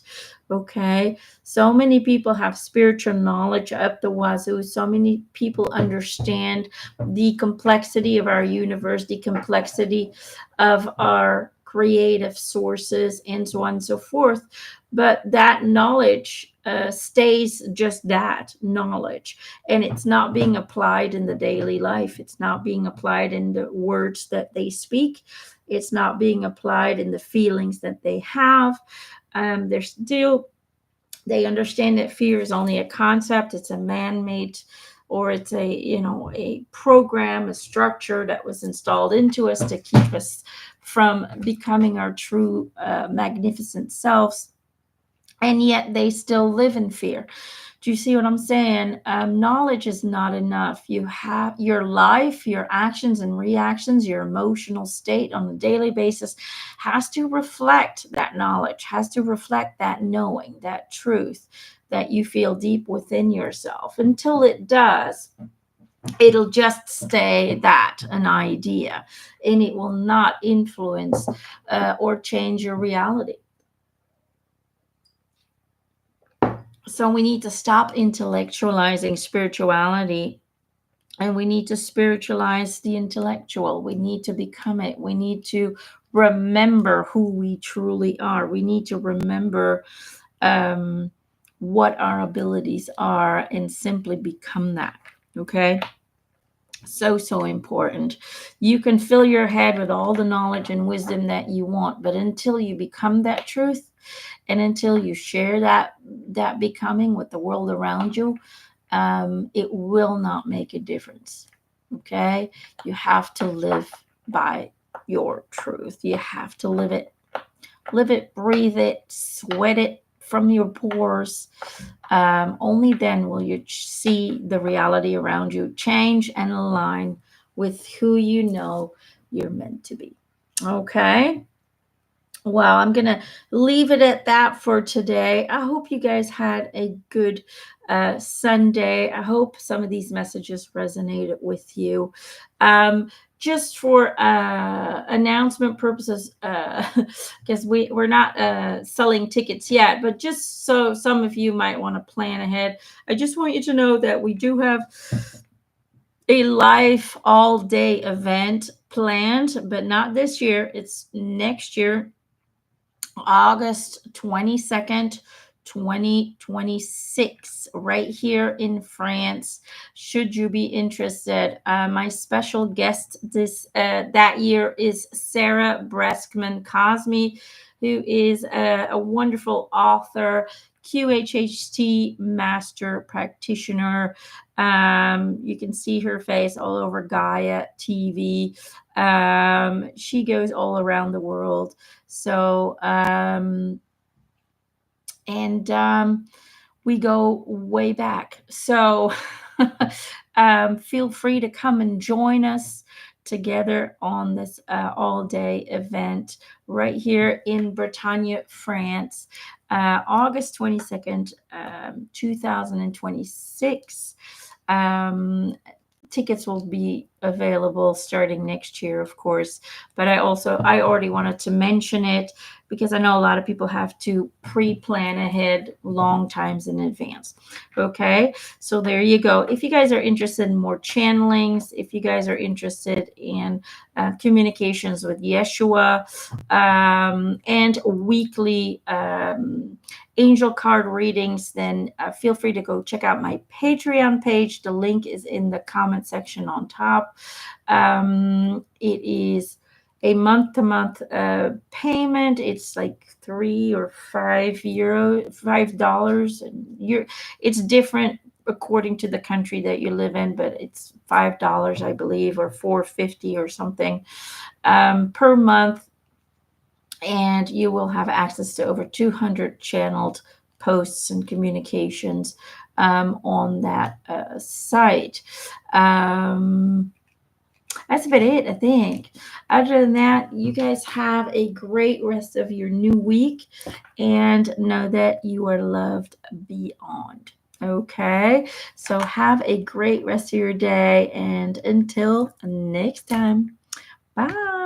Okay. So many people have spiritual knowledge up the wazoo. So many people understand the complexity of our universe, the complexity of our creative sources, and so on and so forth. But that knowledge stays just that knowledge, and it's not being applied in the daily life. It's not being applied in the words that they speak. It's not being applied in the feelings that they have. They understand that fear is only a concept. It's a man-made, or it's a program, a structure that was installed into us to keep us from becoming our true magnificent selves. And yet they still live in fear. Do you see what I'm saying? Knowledge is not enough. You have your life, your actions and reactions, your emotional state on a daily basis has to reflect that knowledge, has to reflect that knowing, that truth that you feel deep within yourself. Until it does, it'll just stay that, an idea, and it will not influence or change your reality. So we need to stop intellectualizing spirituality, and we need to spiritualize the intellectual. We need to become it. We need to remember who we truly are. We need to remember what our abilities are and simply become that. Okay. So, so important. You can fill your head with all the knowledge and wisdom that you want, but until you become that truth, and until you share that becoming with the world around you, it will not make a difference. Okay, you have to live by your truth. You have to live it, breathe it, sweat it from your pores. Only then will you see the reality around you change and align with who you know you're meant to be. Okay. Well, I'm going to leave it at that for today. I hope you guys had a good Sunday. I hope some of these messages resonated with you. Just for announcement purposes, because we're not selling tickets yet, but just so some of you might want to plan ahead, I just want you to know that we do have a live all day event planned, but not this year. It's next year, August 22nd, 2026, right here in France. Should you be interested, my special guest that year is Sarah Breskman Cosme, who is a wonderful author, QHHT master practitioner. You can see her face all over Gaia TV. She goes all around the world. So, we go way back. So, feel free to come and join us together on this all day event right here in Bretagne, France, August 22nd, 2026. Tickets will be available starting next year, of course. But I already wanted to mention it because I know a lot of people have to pre-plan ahead long times in advance. Okay, so there you go. If you guys are interested in more channelings, if you guys are interested in communications with Yeshua, and weekly angel card readings, then feel free to go check out my Patreon page. The link is in the comment section on top. It is a month-to-month payment. It's like €3 or $5. And it's different according to the country that you live in, but it's $5, I believe, or $4.50 or something per month. And you will have access to over 200 channeled posts and communications on that site. That's about it, I think. Other than that, you guys have a great rest of your new week and know that you are loved beyond. Okay, so have a great rest of your day, and until next time, bye.